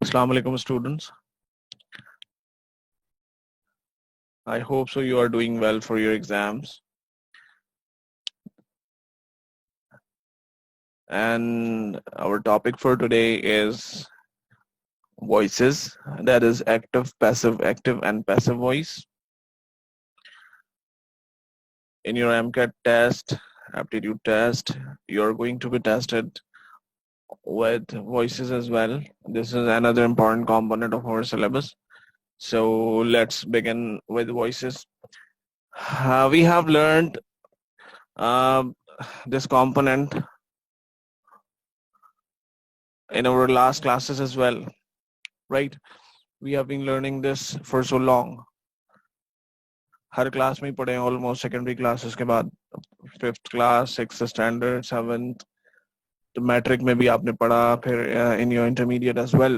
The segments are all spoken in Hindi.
Assalamu alaikum students. I hope so you are doing well for your exams. And our topic for today is voices, that is active, and passive voice. In your MCAT test, aptitude test, you are going to be tested with voices as well. This is another important component of our syllabus. So let's begin with voices. We have learned um this component in our last classes as well, right? We have been learning this for so long. हर क्लास में ही पढ़े ऑलमोस्ट सेकेंडरी क्लासेस के बाद, fifth class, sixth standard, seventh, तो मैट्रिक में भी आपने पढ़ा, फिर in your intermediate as well.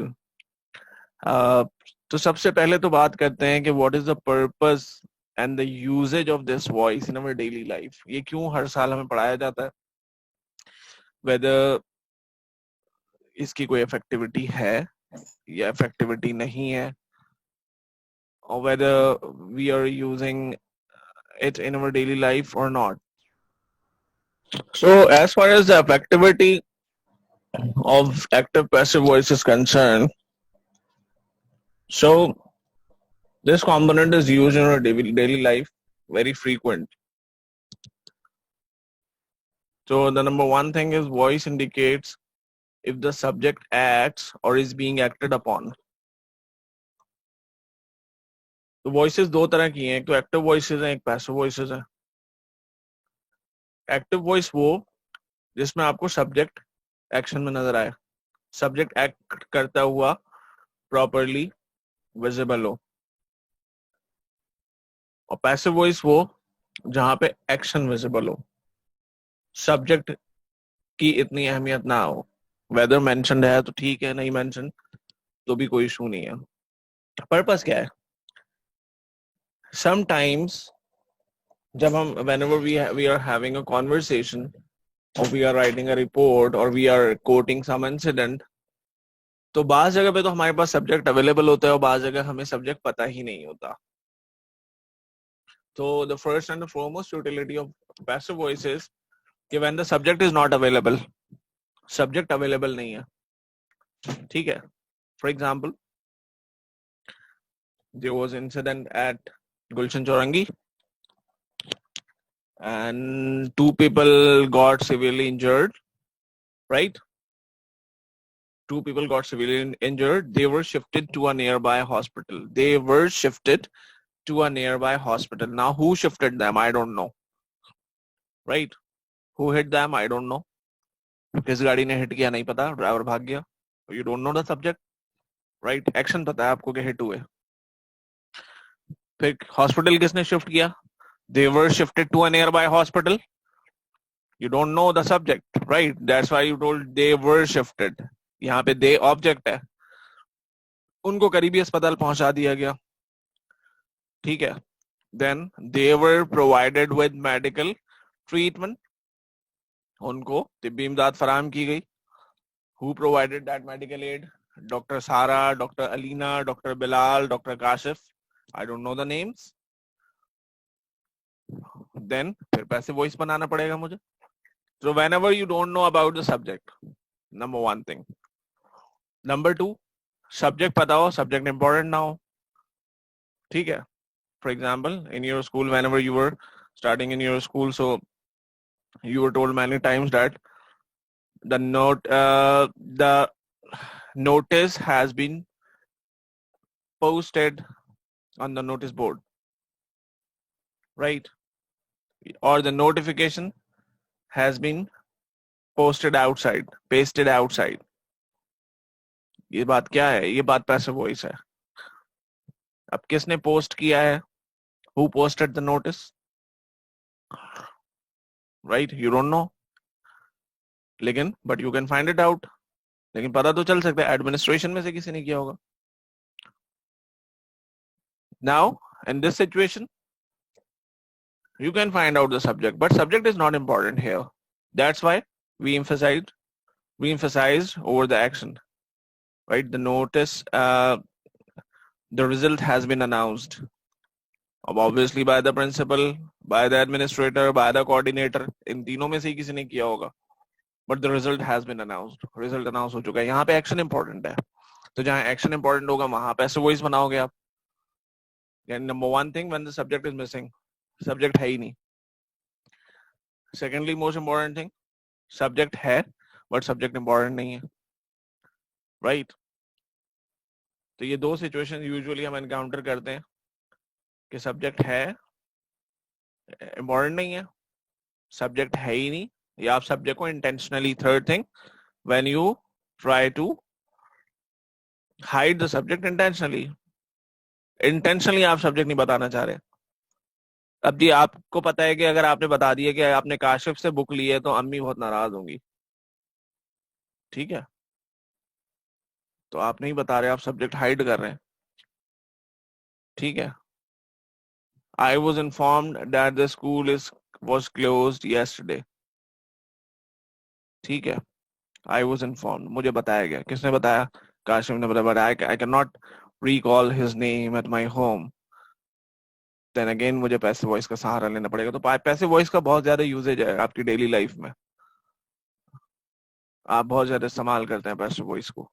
तो सबसे पहले तो बात करते हैं कि what is the purpose and the usages of this voice in our daily life. ये क्यों हर साल हमें पढ़ाया जाता है, वेदर इसकी कोई इफेक्टिविटी है या इफेक्टिविटी नहीं है, or whether we are using it in our daily life or not. So as far as the effectivity of active passive voice is concerned, so this component is used in our daily life very frequent. So the number one thing is voice indicates if the subject acts or is being acted upon. तो वॉइसेस दो तरह की हैं, एक तो एक्टिव वॉइसेस हैं, एक पैसिव वॉइसेस हैं. एक्टिव वॉइस वो जिसमें आपको सब्जेक्ट एक्शन में नजर आए, सब्जेक्ट एक्ट करता हुआ प्रॉपरली विजिबल हो. और पैसिव वॉइस वो जहां पे एक्शन विजिबल हो, सब्जेक्ट की इतनी अहमियत ना हो. वेदर मेंशन्ड है तो ठीक है, नहीं मेंशन तो भी कोई इशू नहीं है. पर्पस क्या है? समटाइम्स जब हम whenever we are having a conversation or we are writing a report or we are quoting some incident, तो बाज जगह पे तो हमारे पास सब्जेक्ट अवेलेबल होता है और बाज जगह हमें सब्जेक्ट पता ही नहीं होता. तो the first and the foremost utility of passive voice is कि when the subject is not available, subject available नहीं है, ठीक है. For example, there was incident at Gulshan Chaurangi and two people got severely injured, right? Two people got severely injured. They were shifted to a nearby hospital. Now who shifted them? I don't know, right? Who hit them? I don't know. किस गाड़ी ने हिट किया नहीं पता, ड्राइवर भाग गया. You don't know the subject, right? Action पता है आपको कि हिट हुए. फिर हॉस्पिटल किसने शिफ्ट किया? They were shifted to a nearby hospital. You don't know the subject, right? That's why you told they were shifted. यहाँ पे they object है, उनको करीबी अस्पताल पहुंचा दिया गया, ठीक है. Then they were provided with medical treatment. उनको तिब्बी इमदाद फराहम की गई. Who provided that medical aid? Dr. Sara, Dr. Alina, Dr. Bilal, Dr. Kashif. I don't know the names. Then फिर पैसिव वॉइस बनाना पड़ेगा मुझे. So whenever you don't know about the subject, number one thing. Number two, subject पता हो, subject important ना हो, ठीक है. For example, in your school, whenever you were starting in your school, so you were told many times that the notice has been posted on the notice board, right? Or the notification has been pasted outside. ये बात क्या है? ये बात पैसिव वॉइस है. अब किसने पोस्ट किया है? Who posted the notice? Right? You don't know. लेकिन but you can find it out. लेकिन पता तो चल सकता है, एडमिनिस्ट्रेशन में से किसी ने किया होगा. Now, in this situation, you can find out the subject, but subject is not important here. That's why we emphasized over the action. right? The notice, the result has been announced, obviously by the principal, by the administrator, by the coordinator. इन तीनों में से ही किसी ने किया होगा, but the result has been announced. Result announce हो चुका है. यहाँ पे action important है, तो जहाँ action important होगा वहां पे ऐसे voice बनाओगे आप. And number one thing, when the subject is missing, subject है ही नहीं. Secondly, most important thing, subject है but subject important नहीं है, right? तो ये दो सिचुएशन यूजुअली हम एनकाउंटर करते हैं कि सब्जेक्ट है इंपॉर्टेंट नहीं है, सब्जेक्ट है ही नहीं, या आप सब्जेक्ट को intentionally, third thing, when you try to hide the subject intentionally आप सब्जेक्ट नहीं बताना चाह रहे. अब जी आपको पता है कि अगर आपने बता दिया कि आपने काशिफ से बुक ली है तो अम्मी बहुत नाराज होंगी, ठीक है, तो आप नहीं बता रहे, आप सब्जेक्ट हाइड कर रहे हैं, ठीक है. I was informed that the school was closed yesterday. ठीक है, I was informed, मुझे बताया गया. किसने बताया? काशिफ ने बताया. But I cannot recall his name at my home. Then again मुझे पैसिव वॉइस का सहारा लेना पड़ेगा. तो पैसिव वॉइस का बहुत ज्यादा यूजेज है आपकी डेली लाइफ में, आप बहुत ज्यादा इस्तेमाल करते हैं पैसिव वॉइस को.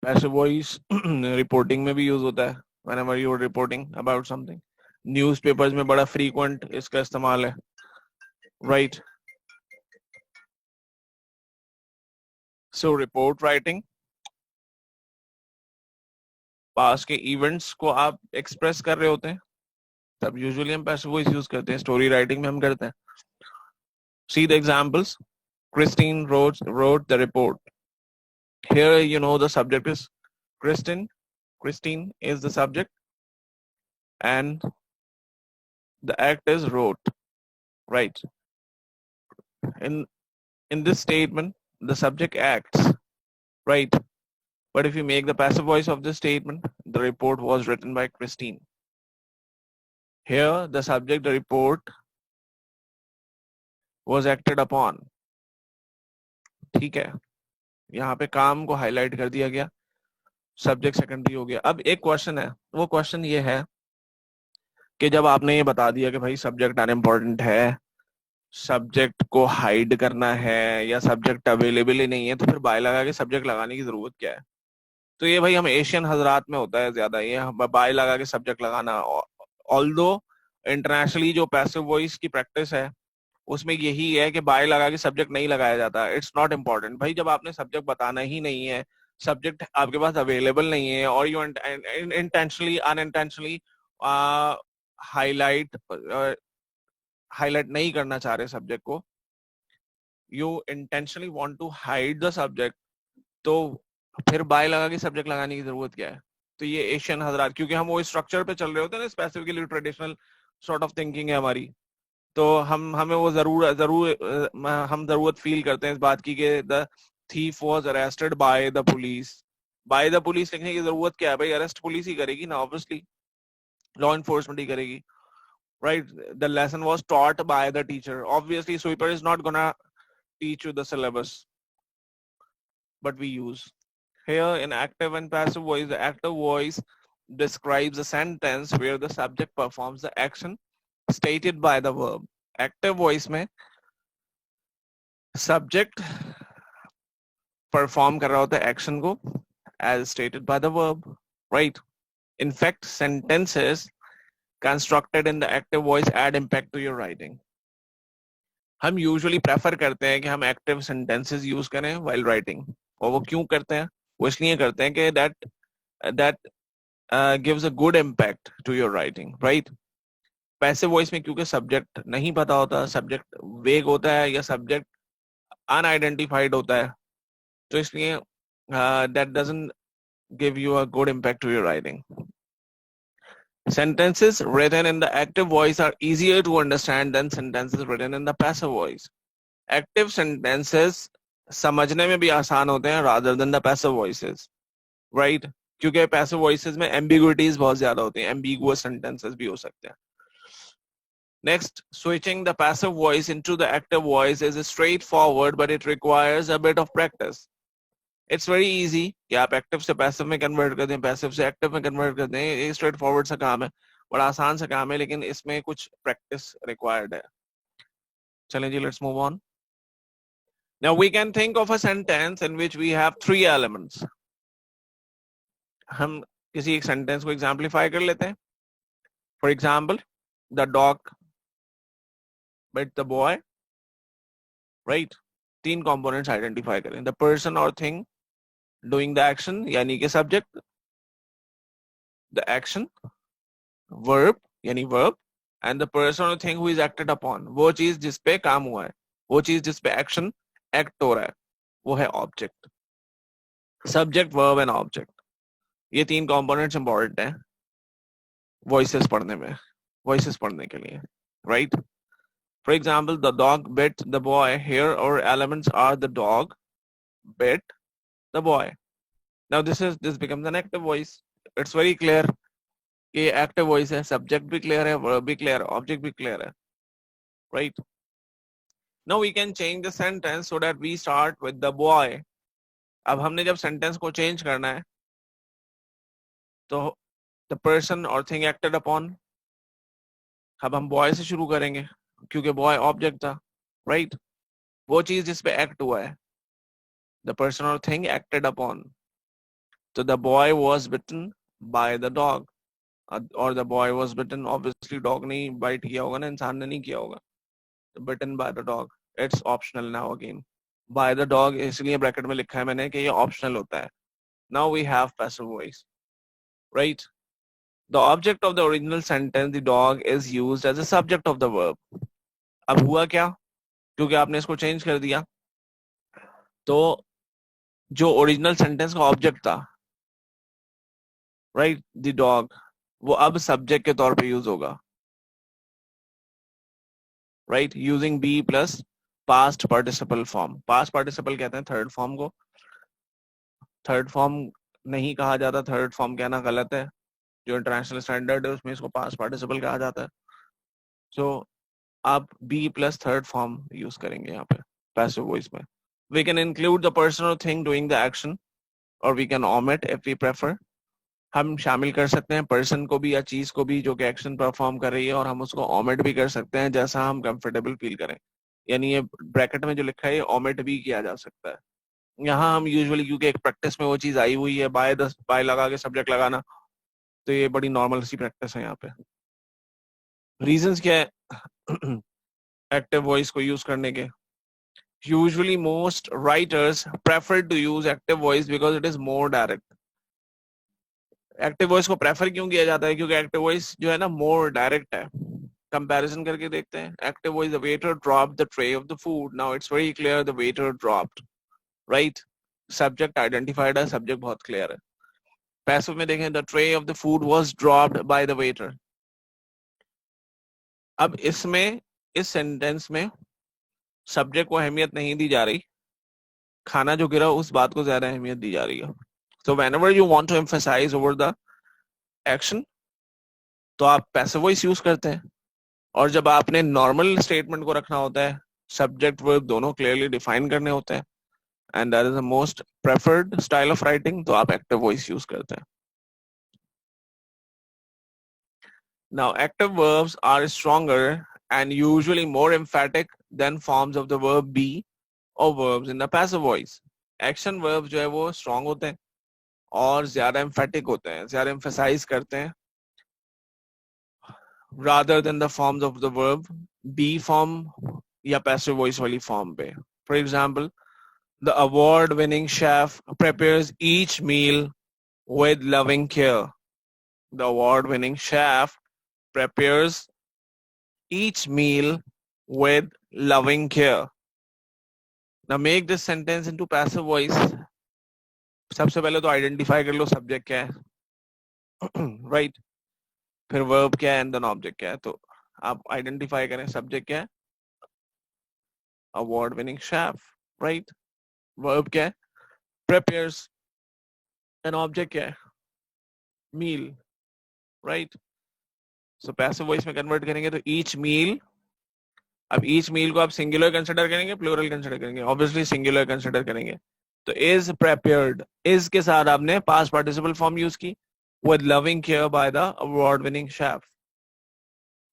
पैसिव वॉइस रिपोर्टिंग में भी यूज होता है. whenever you are reporting about something, newspapers में बड़ा फ्रीक्वेंट इसका इस्तेमाल है, right? So report writing, पास के इवेंट्स को आप एक्सप्रेस कर रहे होते हैं, तब यूजुअली हम पैसिव वॉइस यूज करते हैं. स्टोरी राइटिंग में हम करते हैं. See the examples. Christine wrote the report. Here you know the subject is Christine. Christine is the subject and the act is wrote, right? In this statement the subject acts, right? But if you make the passive voice of this statement, the report was written by Christine. Here the subject, the report was acted upon. ठीक है, यहाँ पे काम को हाईलाइट कर दिया गया, सब्जेक्ट सेकेंडरी हो गया. अब एक क्वेश्चन है, वो क्वेश्चन ये है कि जब आपने ये बता दिया कि भाई सब्जेक्ट अनइम्पोर्टेंट है, सब्जेक्ट को हाइड करना है, या सब्जेक्ट अवेलेबल ही नहीं है, तो फिर बाय लगा के सब्जेक्ट लगाने की जरूरत क्या है? तो ये भाई हम एशियन हजरात में होता है ज्यादा, ये बाय लगा के सब्जेक्ट लगाना. ऑल्दो इंटरनेशनली जो पैसिव वॉइस की प्रैक्टिस है उसमें यही है कि बाय लगा के सब्जेक्ट नहीं लगाया जाता. It's not important. भाई जब आपने सब्जेक्ट बताना ही नहीं है, सब्जेक्ट आपके पास अवेलेबल नहीं है, और यू इंटेंशनली अनइंटेंशनली हाईलाइट नहीं करना चाह रहे सब्जेक्ट को, you intentionally want to hide the subject, तो फिर बाय लगा के सब्जेक्ट लगाने की जरूरत क्या है? तो ये एशियन हजरात, क्योंकि हम वो स्ट्रक्चर पे चल रहे होते हैं ना, specifically traditional sort of thinking है हमारी, तो हमें वो हम जरूरत फील करते हैं इस बात की कि the thief was arrested by the police. By the police लिखने की जरूरत क्या है? भाई अरेस्ट पुलिस ही करेगी ना, ऑब्वियसली लॉ एनफोर्समेंट ही करेगी, right? The lesson was taught by the teacher. Obviously sweeper is not gonna teach you the syllabus, but we use here in active and passive voice. The active voice describes a sentence where the subject performs the action stated by the verb. Active voice में subject perform कर रहा होता है action को as stated by the verb, right? In fact, sentences constructed in the active voice add impact to your writing. हम यूजुअली प्रेफर करते हैं कि हम एक्टिव सेंटेंसेस यूज करें while writing. और वो क्यों करते हैं? वो इसलिए करते हैं कि that gives a good impact to your writing, right? Passive voice में क्योंकि सब्जेक्ट नहीं पता होता, सब्जेक्ट वेग होता है, या सब्जेक्ट अनआइडेंटिफाइड होता है, तो इसलिए that doesn't give you a good impact to your writing. Sentences written in the active voice are easier to understand than sentences written in the passive voice. Active sentences समझने में भी आसान होते हैं rather than the passive voices, right? क्योंकि passive voices में ambiguities बहुत ज्यादा होती हैं, ambiguous sentences भी हो सकते हैं. Next, switching the passive voice into the active voice is straightforward, but it requires a bit of practice. It's very easy कि आप एक्टिव से पैसिव में कन्वर्ट कर दें, पैसिव से एक्टिव में कन्वर्ट कर दें. ये स्ट्रेट फॉरवर्ड सा काम है, बड़ा आसान सा काम है, लेकिन इसमें कुछ प्रैक्टिस रिक्वायर्ड है. चलें जी, let's move on. Now we can think of a sentence in which we have three elements. हम किसी एक सेंटेंस को एग्जाम्पलीफाई कर लेते हैं. For example, the dog bit the boy, right? तीन components आइडेंटिफाई करें. The person or thing doing the action, यानी कि subject, the action, verb यानी verb, and the person or thing who is acted upon, वो चीज जिस पे काम हुआ है, वो चीज जिस पे action act हो रहा है, वो है object. Subject, verb and object. ये तीन components important हैं voices पढ़ने में, voices पढ़ने के लिए, right? For example, the dog bit the boy. Here our elements are the dog bit the boy. Now this becomes an active voice. It's very clear कि active voice है, subject भी clear है, verb भी clear है, object भी clear है, right? Now we can change the sentence so that we start with the boy. अब हमने जब sentence को change करना है, तो the person or thing acted upon, अब हम boy से शुरू करेंगे, क्योंकि boy object था, right? वो चीज जिस पे act हुआ है, the person or thing acted upon. So the boy was bitten by the dog, or the boy was bitten. Obviously, dog नहीं bite किया होगा ना, इंसान ने नहीं किया होगा. Bitten by the dog. It's optional now again. By the dog इसलिए bracket में लिखा है मैंने कि ये optional होता है. Now we have passive voice, right? The object of the original sentence, the dog, is used as a subject of the verb. अब हुआ क्या? क्योंकि आपने इसको change कर दिया, तो जो original sentence का object था, right, the dog, वो अब subject के तौर पे यूज होगा, right, using be plus past participle form. Past participle कहते हैं third form को, third form नहीं कहा जाता, third form कहना गलत है. जो इंटरनेशनल स्टैंडर्ड है उसमें इसको पास्ट पार्टिसिपल कहा जाता है. सो आप be plus third form use करेंगे यहाँ पे पैसिव वॉइस में. We can include the person or thing doing the action, or we can omit if we prefer. हम शामिल कर सकते हैं पर्सन को भी या चीज को भी जो कि एक्शन परफॉर्म कर रही है, और हम उसको ओमिट भी कर सकते हैं जैसा हम कंफर्टेबल फील करें. यानी ये ब्रैकेट में जो लिखा है, ये ओमिट भी किया जा सकता है. यहाँ हम यूजुअली, क्योंकि एक प्रैक्टिस में वो चीज आई हुई है, बाय लगा के सब्जेक्ट लगाना, तो ये बड़ी नॉर्मल सी प्रैक्टिस है यहाँ पे. रीजंस क्या है एक्टिव वॉइस को यूज करने के? Usually most writers prefer to use active voice because it is more direct. Active voice को प्रेफर क्यों किया जाता है? क्योंकि एक्टिव वॉइस जो है ना, मोर डायरेक्ट है. कंपैरिजन करके देखते हैं. Active voice, the waiter dropped the tray of the food. Now it's very clear the waiter dropped, right? Subject identified है, सब्जेक्ट बहुत क्लियर है. पैसिव में देखें, the tray of the food was dropped by the waiter. अब इसमें, इस सेंटेंस में सब्जेक्ट को अहमियत नहीं दी जा रही, खाना जो गिरा उस बात को ज्यादा अहमियत दी जा रही है. So whenever you want to emphasize over the action, तो आप पैसिव वॉइस यूज करते हैं. और जब आपने नॉर्मल स्टेटमेंट को रखना होता है, सब्जेक्ट वर्ब दोनों क्लियरली डिफाइन करने होते हैं, and that is the most preferred style of writing, तो आप एक्टिव वॉइस यूज करते हैं. Now active verbs are stronger and usually more emphatic than forms of the verb be or verbs in the passive voice. Action verbs जो है वो strong होते हैं और ज्यादा emphatic होते हैं, ज्यादा emphasize करते हैं, rather than the forms of the verb be form या passive voice वाली form पे. For example, the award-winning chef prepares each meal with loving care. The award-winning chef prepares each meal with loving care. Now make this sentence into passive voice. सबसे पहले तो आइडेंटिफाई कर लो सब्जेक्ट क्या है, राइट? फिर वर्ब क्या है एंड देन ऑब्जेक्ट क्या है. तो आप आइडेंटिफाई करें सब्जेक्ट क्या है, award winning chef, right? Verb क्या है, prepares, एंड ऑब्जेक्ट क्या है, मील, राइट? सो पैसिव वॉइस में कन्वर्ट करेंगे तो ईच मील, अब ईच मील को आप सिंगुलर कंसिडर करेंगे प्लूरल कंसिडर करेंगे? ऑब्वियसली सिंगुलर कंसिडर करेंगे। तो इज प्रिपेयर्ड, इज के साथ आपने पास्ट पार्टिसिपल फॉर्म यूज की, with loving care by the award winning chef.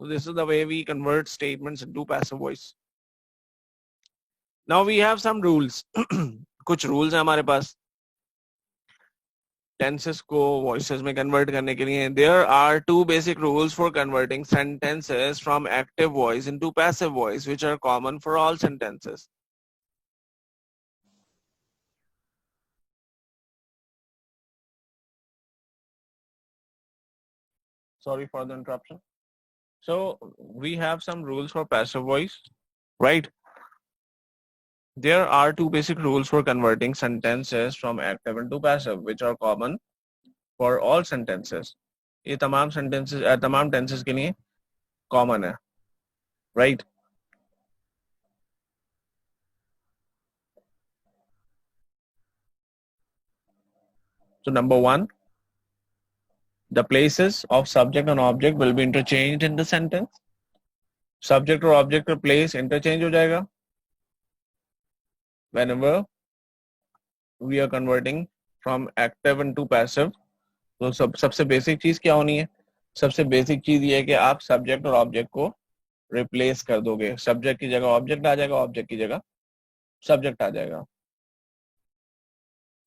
So this is the way we convert statements into passive voice. Now we have some rules. कुछ rules हैं हमारे पास tenses को voices में convert करने के लिए। There are two basic rules for converting sentences from active voice into passive voice, which are common for all sentences. Sorry for the interruption. So we have some rules for passive voice, right? There are two basic rules for converting sentences from active into passive, which are common for all sentences. ये तमाम sentences, तमाम tenses के लिए common है, right? So number one, the places of subject and object will be interchanged in the sentence. Subject और object का place interchange हो जाएगा whenever we are converting from active into passive. तो सबसे बेसिक चीज क्या होनी है? सबसे बेसिक चीज ये है कि आप सब्जेक्ट और ऑब्जेक्ट को रिप्लेस कर दोगे। सब्जेक्ट की जगह ऑब्जेक्ट आ जाएगा, ऑब्जेक्ट की जगह सब्जेक्ट आ जाएगा।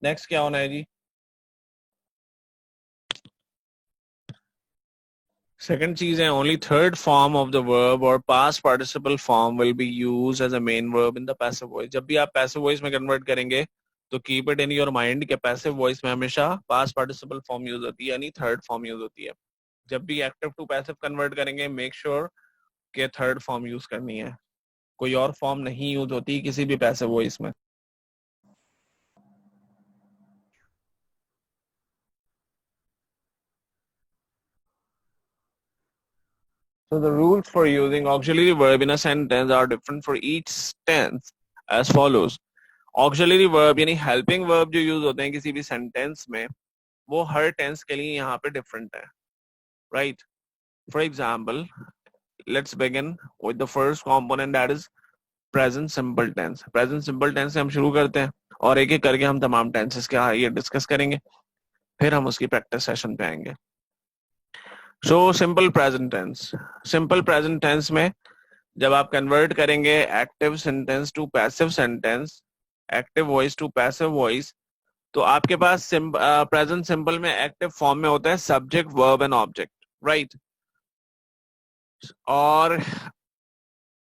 नेक्स्ट क्या होना है जी? सेकंड चीज है, only third form of the verb और past participle form will be used as a main verb in the passive voice. जब भी आप पैसिव वॉइस में कन्वर्ट करेंगे तो keep it in your mind कि पैसिव वॉइस में हमेशा पास्ट पार्टिसिपल फॉर्म यूज होती है, यानी थर्ड फॉर्म यूज होती है। जब भी एक्टिव टू पैसिव कन्वर्ट करेंगे मेक श्योर कि थर्ड फॉर्म यूज करनी है, कोई और फॉर्म नहीं यूज होती किसी भी पैसिव वॉइस में। So the rules for using auxiliary verb in a sentence are different for each tense as follows. Auxiliary verb यानी helping verb जो यूज होते हैं किसी भी सेंटेंस में, वो हर टेंस के लिए यहाँ पे डिफरेंट है, right? For example, let's begin with the first component, that is present simple tense. Present simple tense से हम शुरू करते हैं और एक एक करके हम तमाम टेंसेस के ये डिस्कस करेंगे, फिर हम उसकी प्रैक्टिस सेशन पे आएंगे। So simple present tense, simple present tense में जब आप कन्वर्ट करेंगे active sentence to passive sentence, active voice to passive voice, तो आपके पास प्रेजेंट सिंपल में एक्टिव फॉर्म में होता है subject verb and object, right? और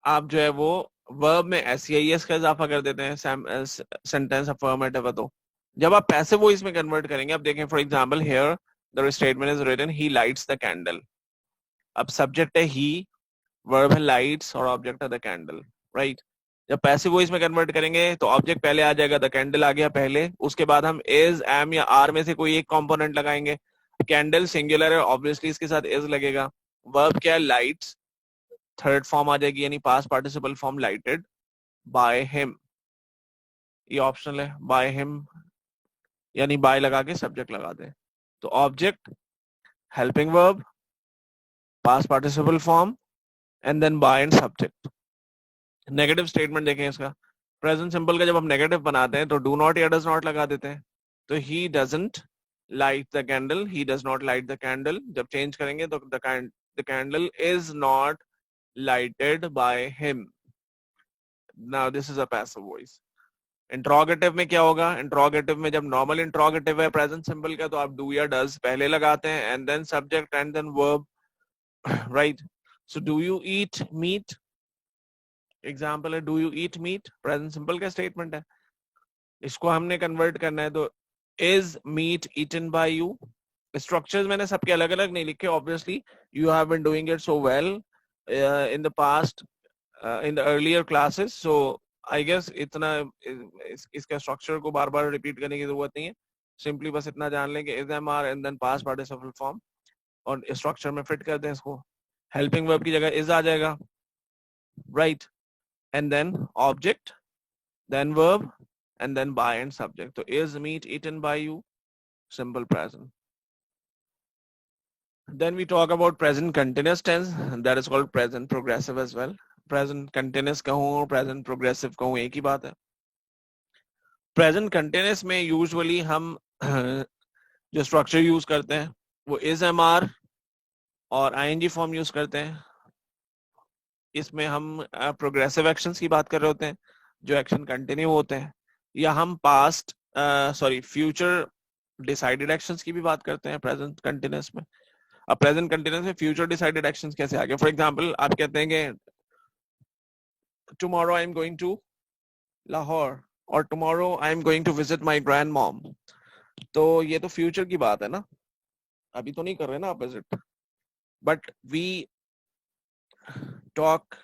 आप जो है वो वर्ब में SEIS का इजाफा कर देते हैं, सेंटेंस अफर्मेटिव है तो। जब आप पैसिव वॉइस में कन्वर्ट करेंगे, आप देखें for example here the statement is written he lights the candle. अब सब्जेक्ट है ही, वर्ब है लाइट्स और ऑब्जेक्ट है द कैंडल, राइट? जब पैसिव वॉइस में कन्वर्ट करेंगे तो ऑब्जेक्ट पहले आ जाएगा, द कैंडल आ गया पहले, उसके बाद हम इज, एम या आर में से कोई एक कंपोनेंट लगाएंगे। कैंडल सिंगुलर है, ऑब्वियसली इसके साथ इज लगेगा। वर्ब क्या है? लाइट्स, थर्ड फॉर्म आ जाएगी यानी past participle form lighted by him, ये ऑप्शनल है, बाय हिम यानी बाय लगा के सब्जेक्ट लगा दे। तो object, helping verb, past participle form and then by and subject. Negative statement देखें इसका, प्रेजेंट सिंपल का जब हम नेगेटिव बनाते हैं तो डू नॉट या डज नॉट लगा देते हैं। तो he doesn't light the candle, he does not light the candle. जब चेंज करेंगे तो the candle is not lighted by him. Now this is a passive voice. Interrogative में क्या होगा? इंट्रोगेटिव में जब नॉर्मल इंट्रोगेटिव है प्रेजेंट सिंपल का तो आप डू या डज पहले लगाते हैं and then subject and then verb, right? So do you eat meat, example है do you eat meat, present simple का स्टेटमेंट है। इसको हमने कन्वर्ट करना है तो is meat eaten by you. Structures मैंने सबके अलग अलग नहीं लिखे, obviously you have been doing it so well in the past, in the earlier classes, so I guess इतना इसका स्ट्रक्चर को बार बार रिपीट करने की जरूरत नहीं है। सिंपली बस इतना जान लें कि is, am, are and then past participle form और स्ट्रक्चर में फिट कर दें इसको। हेल्पिंग वर्ब की जगह इज आ जाएगा, right? And then object, then verb and then by and subject. तो is meat eaten by you, simple present. Then we talk about present continuous tense, that is called present progressive as well. Present continuous कहूँ और present progressive कहूँ एक ही बात है. Present continuous में usually हम जो structure use करते हैं वो is MR और ing form use करते हैं. इसमें हम प्रोग्रेसिव एक्शंस की बात कर रहे होते हैं जो एक्शन कंटिन्यू होते हैं, या हम पास्ट फ्यूचर डिसाइडेड एक्शंस की भी बात करते हैं प्रेजेंट कंटिन्यूस में. अब प्रेजेंट कंटिन्यूस में फ्यूचर डिसाइडेड एक्शंस कैसे आ गए? फॉर एग्जांपल आप कहते हैं कि tomorrow I am going to Lahore और tomorrow I am going to visit my grand mom. तो ये तो फ्यूचर की बात है ना, अभी तो नहीं कर रहे ना आप visit. But we talk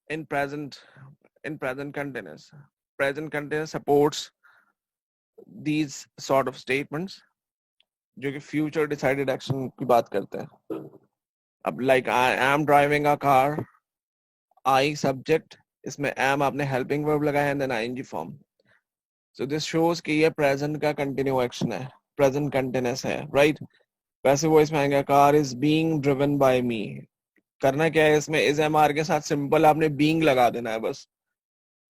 in present continuous. Present continuous supports these sort of statements जो कि future decided action की बात करते हैं. अब like I am driving a car, I subject, इसमें am आपने helping verb लगाया and then ing form. So this shows कि ये present का continue action है, present continuous है, right? वैसे वो इसमें आएगा car is being driven by me. करना क्या है इसमें, is MR के साथ सिंपल आपने being लगा देना है बस.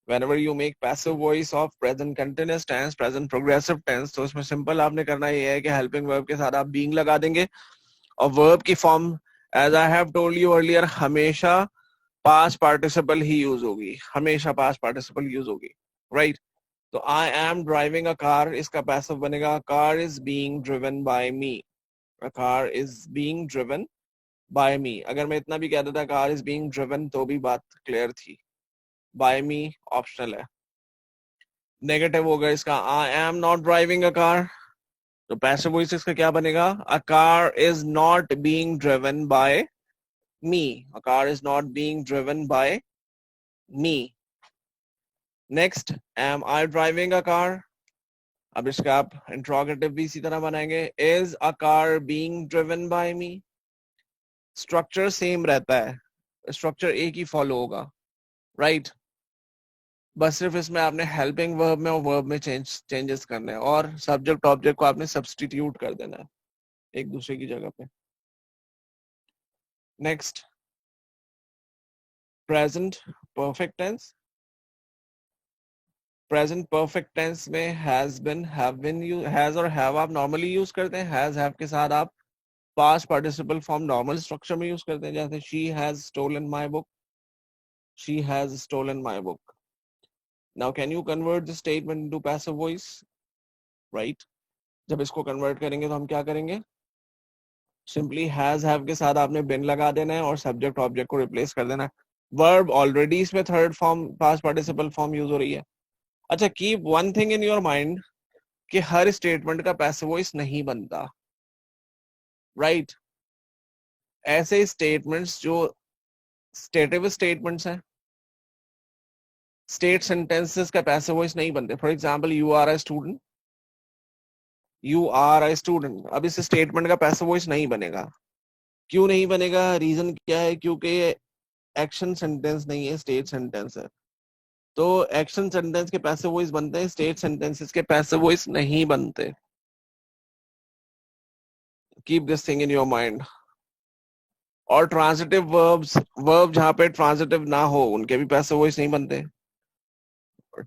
Whenever you make passive voice of present continuous tense, present progressive tense, तो इसमें सिंपल आपने करना ये है कि helping verb के साथ आप being लगा देंगे और verb की form as I have told you earlier हमेशा past participle ही use होगी, हमेशा past participle use होगी, right? तो I am driving a car, इसका passive बनेगा a car is being driven by me. A car is being driven by me. अगर मैं इतना भी कह देता car is being driven तो भी बात clear थी. By me ऑप्शनल है. नेगेटिव होगा इसका I am not driving a car, तो पैसिव वॉइस इसका क्या बनेगा? A car is not being driven by me. A car is not being driven by me. Next, am I driving a car? अब इसका आप इंट्रोगेटिव भी इसी तरह बनाएंगे. Is a car being driven by me? Structure same रहता है, स्ट्रक्चर एक ही फॉलो होगा, राइट? बस सिर्फ इसमें आपने हेल्पिंग वर्ब में और वर्ब में चेंजेस करने हैं और सब्जेक्ट ऑब्जेक्ट को आपने सब्स्टिट्यूट कर देना है एक दूसरे की जगह पे. Next, present perfect tense. Present perfect tense में has been, have been, has और हैव आप नॉर्मली यूज करते हैं. हैज हैव के साथ आप past participle form normal structure में यूज करते हैं, जैसे she has stolen my book, she has stolen my book. Now can you convert the statement into passive voice? Right? जब इसको convert करेंगे तो हम क्या करेंगे? Simply has have के साथ आपने been लगा देना है और subject object को replace कर देना है. Verb already इसमें third form past participle form use हो रही है. अच्छा, keep one thing in your mind कि हर statement का passive voice नहीं बनता. Right? ऐसे statements जो stative statements हैं, स्टेट सेंटेंसेस का पैसिव वॉइस नहीं बनते. For example you are a student, you are a student. अब इस स्टेटमेंट का पैसिव वॉइस नहीं बनेगा. क्यों नहीं बनेगा? रीजन क्या है? क्योंकि एक्शन सेंटेंस नहीं है, स्टेट सेंटेंस है. तो एक्शन सेंटेंस के पैसिव वॉइस बनते हैं, स्टेट सेंटेंसेस के पैसिव वॉइस नहीं बनते. Keep this thing in your mind. और ट्रांजिटिव वर्ब्स, वर्ब जहां पे ट्रांजिटिव ना हो उनके भी पैसिव वॉइस नहीं बनते.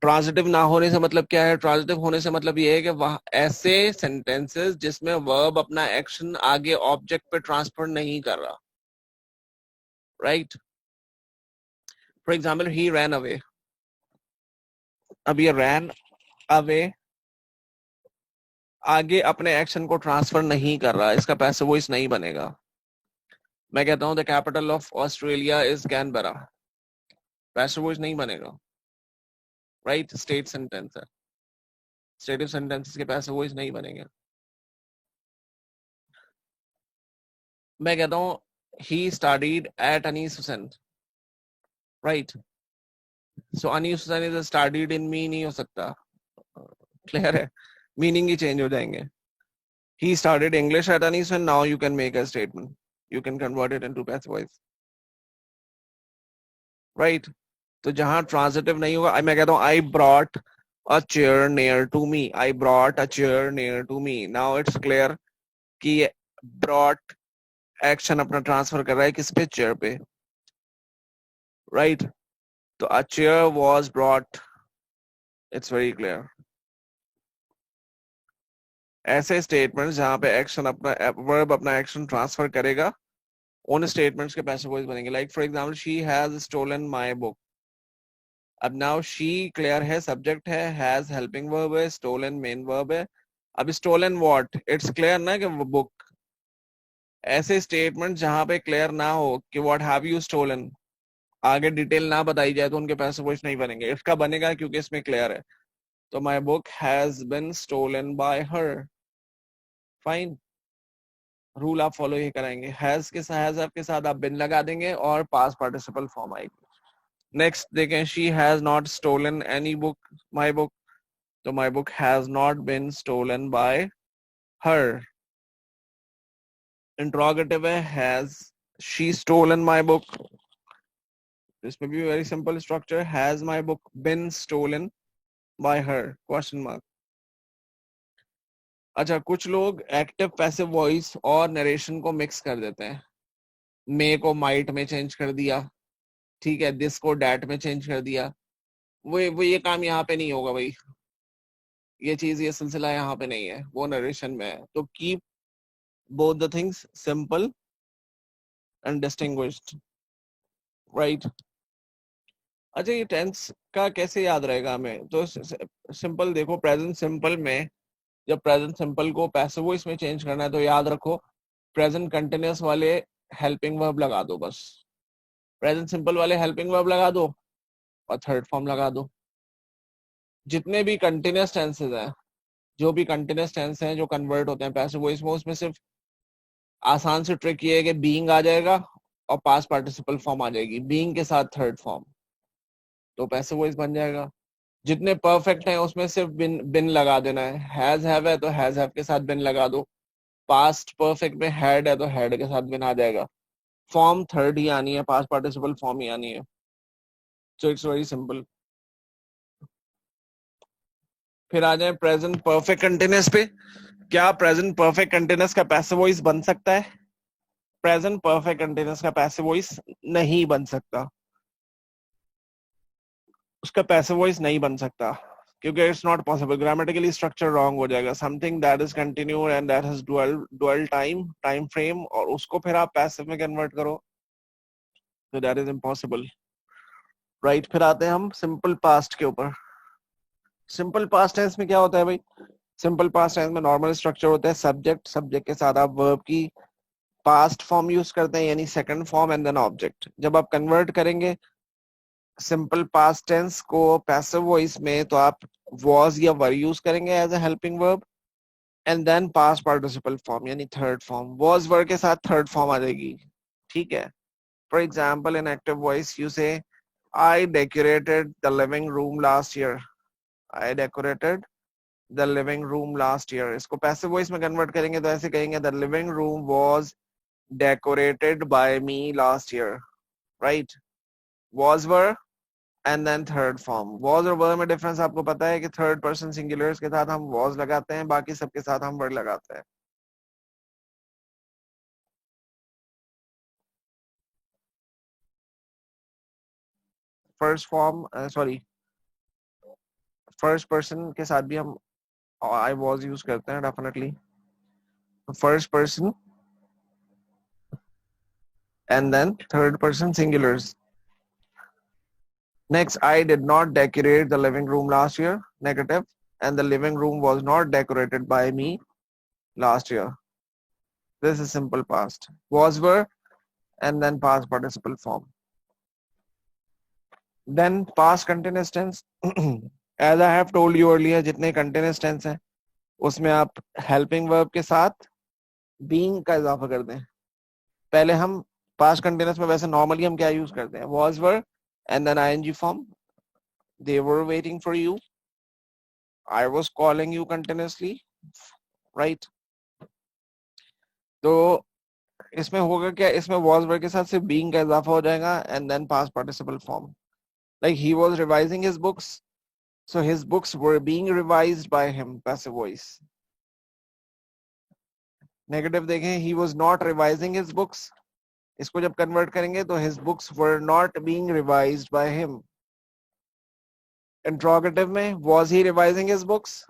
ट्रांजिटिव ना होने से मतलब क्या है? ट्रांजिटिव होने से मतलब ये है कि वह ऐसे सेंटेंसेस जिसमें वर्ब अपना एक्शन आगे ऑब्जेक्ट पे ट्रांसफर नहीं कर रहा, right? For example he ran away. अब ये रैन अवे आगे अपने एक्शन को ट्रांसफर नहीं कर रहा, इसका पैसिव वॉइस नहीं बनेगा. मैं कहता हूं the capital of Australia is Canberra, passive voice नहीं बनेगा, राइट? स्टेट सेंटेंस है, स्टेटिव सेंटेंसेस के पैसिव वॉइस नहीं बनेंगे. मैं कहता हूं he studied at Anis Hussain, right? So Anis Hussain is studied in me नहीं हो सकता, क्लियर है? मीनिंग ही चेंज हो जाएंगे. He studied English at Anis Hussain. Now you can make a statement, you can convert it into passive voice, right? तो जहां ट्रांजिटिव नहीं होगा, मैं कहता हूं I brought a chair near to me, I brought a chair near to me. Now it's clear कि ब्रॉट एक्शन अपना ट्रांसफर कर रहा है किस पे, चेयर पे, राइट? तो a chair was brought, it's very clear. ऐसे स्टेटमेंट्स जहां पे एक्शन अपना वर्ब अपना एक्शन ट्रांसफर करेगा, उन स्टेटमेंट्स के पैसिव वॉइस बनेंगे। Like for example, she has stolen my book. अब नाउ शी क्लियर है, सब्जेक्ट है, हैज हेल्पिंग वर्ब है, स्टोलन मेन वर्ब है। अब स्टोलन व्हाट, इट्स क्लियर ना कि वो बुक। ऐसे स्टेटमेंट जहां पे क्लियर ना हो कि व्हाट हैव यू स्टोलन, आगे डिटेल ना बताई जाए, तो उनके पैसिव वॉइस नहीं बनेंगे। इसका बनेगा क्योंकि इसमें क्लियर है। तो my book has been stolen by her, fine. Rule आप फॉलो ही कराएंगे। हैज के साथ, हैज आपके साथ आप बिन लगा देंगे और पास पार्टिसिपल फॉर्म आएगी। नेक्स्ट देखें, she has not stolen any book, my book. तो my book has not been stolen by her. Interrogative है, has she stolen my book. इसमें भी very simple structure, has my book been stolen by her, question mark. अच्छा, कुछ लोग एक्टिव पैसिव वॉइस और नरेशन को मिक्स कर देते हैं। मे को माइट में चेंज कर दिया, ठीक है, दिस को डैट में चेंज कर दिया। वो ये काम यहाँ पे नहीं होगा भाई, ये चीज ये सिलसिला यहाँ पे नहीं है, वो नरेशन में है। तो keep both the things simple and distinguished, right? अच्छा, ये टेंस का कैसे याद रहेगा हमें? तो सिंपल देखो, प्रेजेंट सिंपल में जब प्रेजेंट सिंपल को पैसिव वॉइस में चेंज करना है, तो याद रखो प्रेजेंट कंटिन्यूअस वाले हेल्पिंग वर्ब लगा दो बस। प्रेजेंट सिंपल वाले हेल्पिंग वर्ब लगा दो और थर्ड फॉर्म लगा दो। जितने भी कंटिन्यूअस टेंसेस हैं, जो भी कंटिन्यूअस टेंस हैं जो कन्वर्ट होते हैं पैसिव वॉइस में, उसमें सिर्फ आसान से ट्रिक ये है कि बीइंग आ जाएगा और पास्ट पार्टिसिपल फॉर्म आ जाएगी, बीइंग के साथ थर्ड फॉर्म, तो पैसिव वॉइस बन जाएगा। जितने परफेक्ट हैं उसमें सिर्फ बिन बिन लगा देना है। हैज हैव है तो हैज हैव के साथ बिन लगा दो। पास्ट परफेक्ट में हैड है तो हैड के साथ बिन आ जाएगा। फॉर्म थर्ड ही आनी है, पास्ट पार्टिसिपल फॉर्म ही आनी है। So it's very simple. फिर आ जाए प्रेजेंट परफेक्ट कंटिन्यूअस पे। क्या प्रेजेंट परफेक्ट कंटिन्यूअस का पैसिव वॉइस बन सकता है? प्रेजेंट परफेक्ट कंटिन्यूअस का पैसिव वॉइस नहीं बन सकता, उसका पैसिव वॉइस नहीं बन सकता, क्योंकि it's not possible, grammatically structure wrong हो जाएगा। Something that is continue and that has dual time frame, और उसको फिर आप पैसिव में कन्वर्ट करो, तो दैट इज इम्पॉसिबल, राइट? फिर आते हैं हम सिंपल पास्ट के ऊपर। सिंपल पास्ट टेंस में क्या होता है भाई? सिंपल पास्ट टेंस में नॉर्मल स्ट्रक्चर होता है, सब्जेक्ट, सब्जेक्ट के साथ आप वर्ब की पास्ट फॉर्म यूज करते हैं, यानी second form, and then object. जब आप कन्वर्ट करेंगे सिंपल पास्ट टेंस को पैसिव वॉइस में, तो आप was या were यूज करेंगे as a helping verb, and then past participle form यानी थर्ड फॉर्म। was were के साथ थर्ड फॉर्म आ जाएगी, ठीक है? For example, in active voice you से I decorated the living room last year. I decorated the living room last year. इसको पैसिव वॉइस में कन्वर्ट करेंगे तो ऐसे कहेंगे, the living room was decorated by me last year, right? was were and then third form. was और were में डिफरेंस आपको पता है कि थर्ड पर्सन सिंगुलर्स के साथ हम was लगाते हैं, बाकी सबके साथ हम were लगाते हैं। First form, sorry, first person के साथ भी हम I was यूज करते हैं definitely. First person and then third person singulars. Next, I did not decorate the living room last year, negative, and the living room was not decorated by me last year. This is simple past. Was were and then past participle form. Then past continuous tense. As I have told you earlier, जितने continuous tense हैं उसमें आप helping verb के साथ being का इजाफा कर दें। पहले हम past continuous में वैसे normally हम क्या यूज करते हैं? Was were and then ing form. They were waiting for you. I was calling you continuously, right? तो इसमें होगा क्या? इसमें was were के साथ सिर्फ being का इजाफा हो जाएगा and then past participle form. Like he was revising his books, so his books were being revised by him, passive voice. Negative देखें, he was not revising his books. इसको जब कन्वर्ट करेंगे तो his books were not being revised by him. Interrogative में was he revising his books?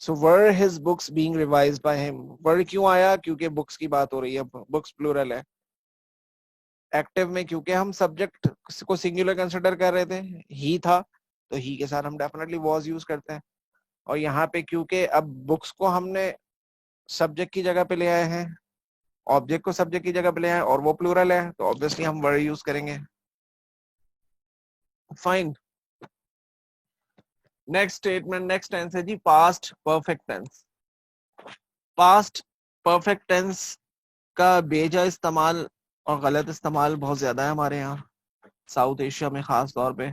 So were his books being revised by him? were क्यों आया? क्योंकि books की बात हो रही है, books plural है. एक्टिव में क्योंकि हम सब्जेक्ट को सिंगुलर कंसिडर कर रहे थे, ही था, तो ही के साथ हम डेफिनेटली was यूज करते हैं. और यहाँ पे क्योंकि अब बुक्स को हमने सब्जेक्ट की जगह पे ले आए हैं, ऑब्जेक्ट को सब्जेक्ट की जगह पे ले आए और वो प्लूरल है, तो ऑब्वियसली हम वर यूज करेंगे. Fine. Next statement, next tense है जी past perfect tense. Past perfect tense का बेजा इस्तेमाल और गलत इस्तेमाल बहुत ज्यादा है हमारे यहाँ, साउथ एशिया में खास तौर पे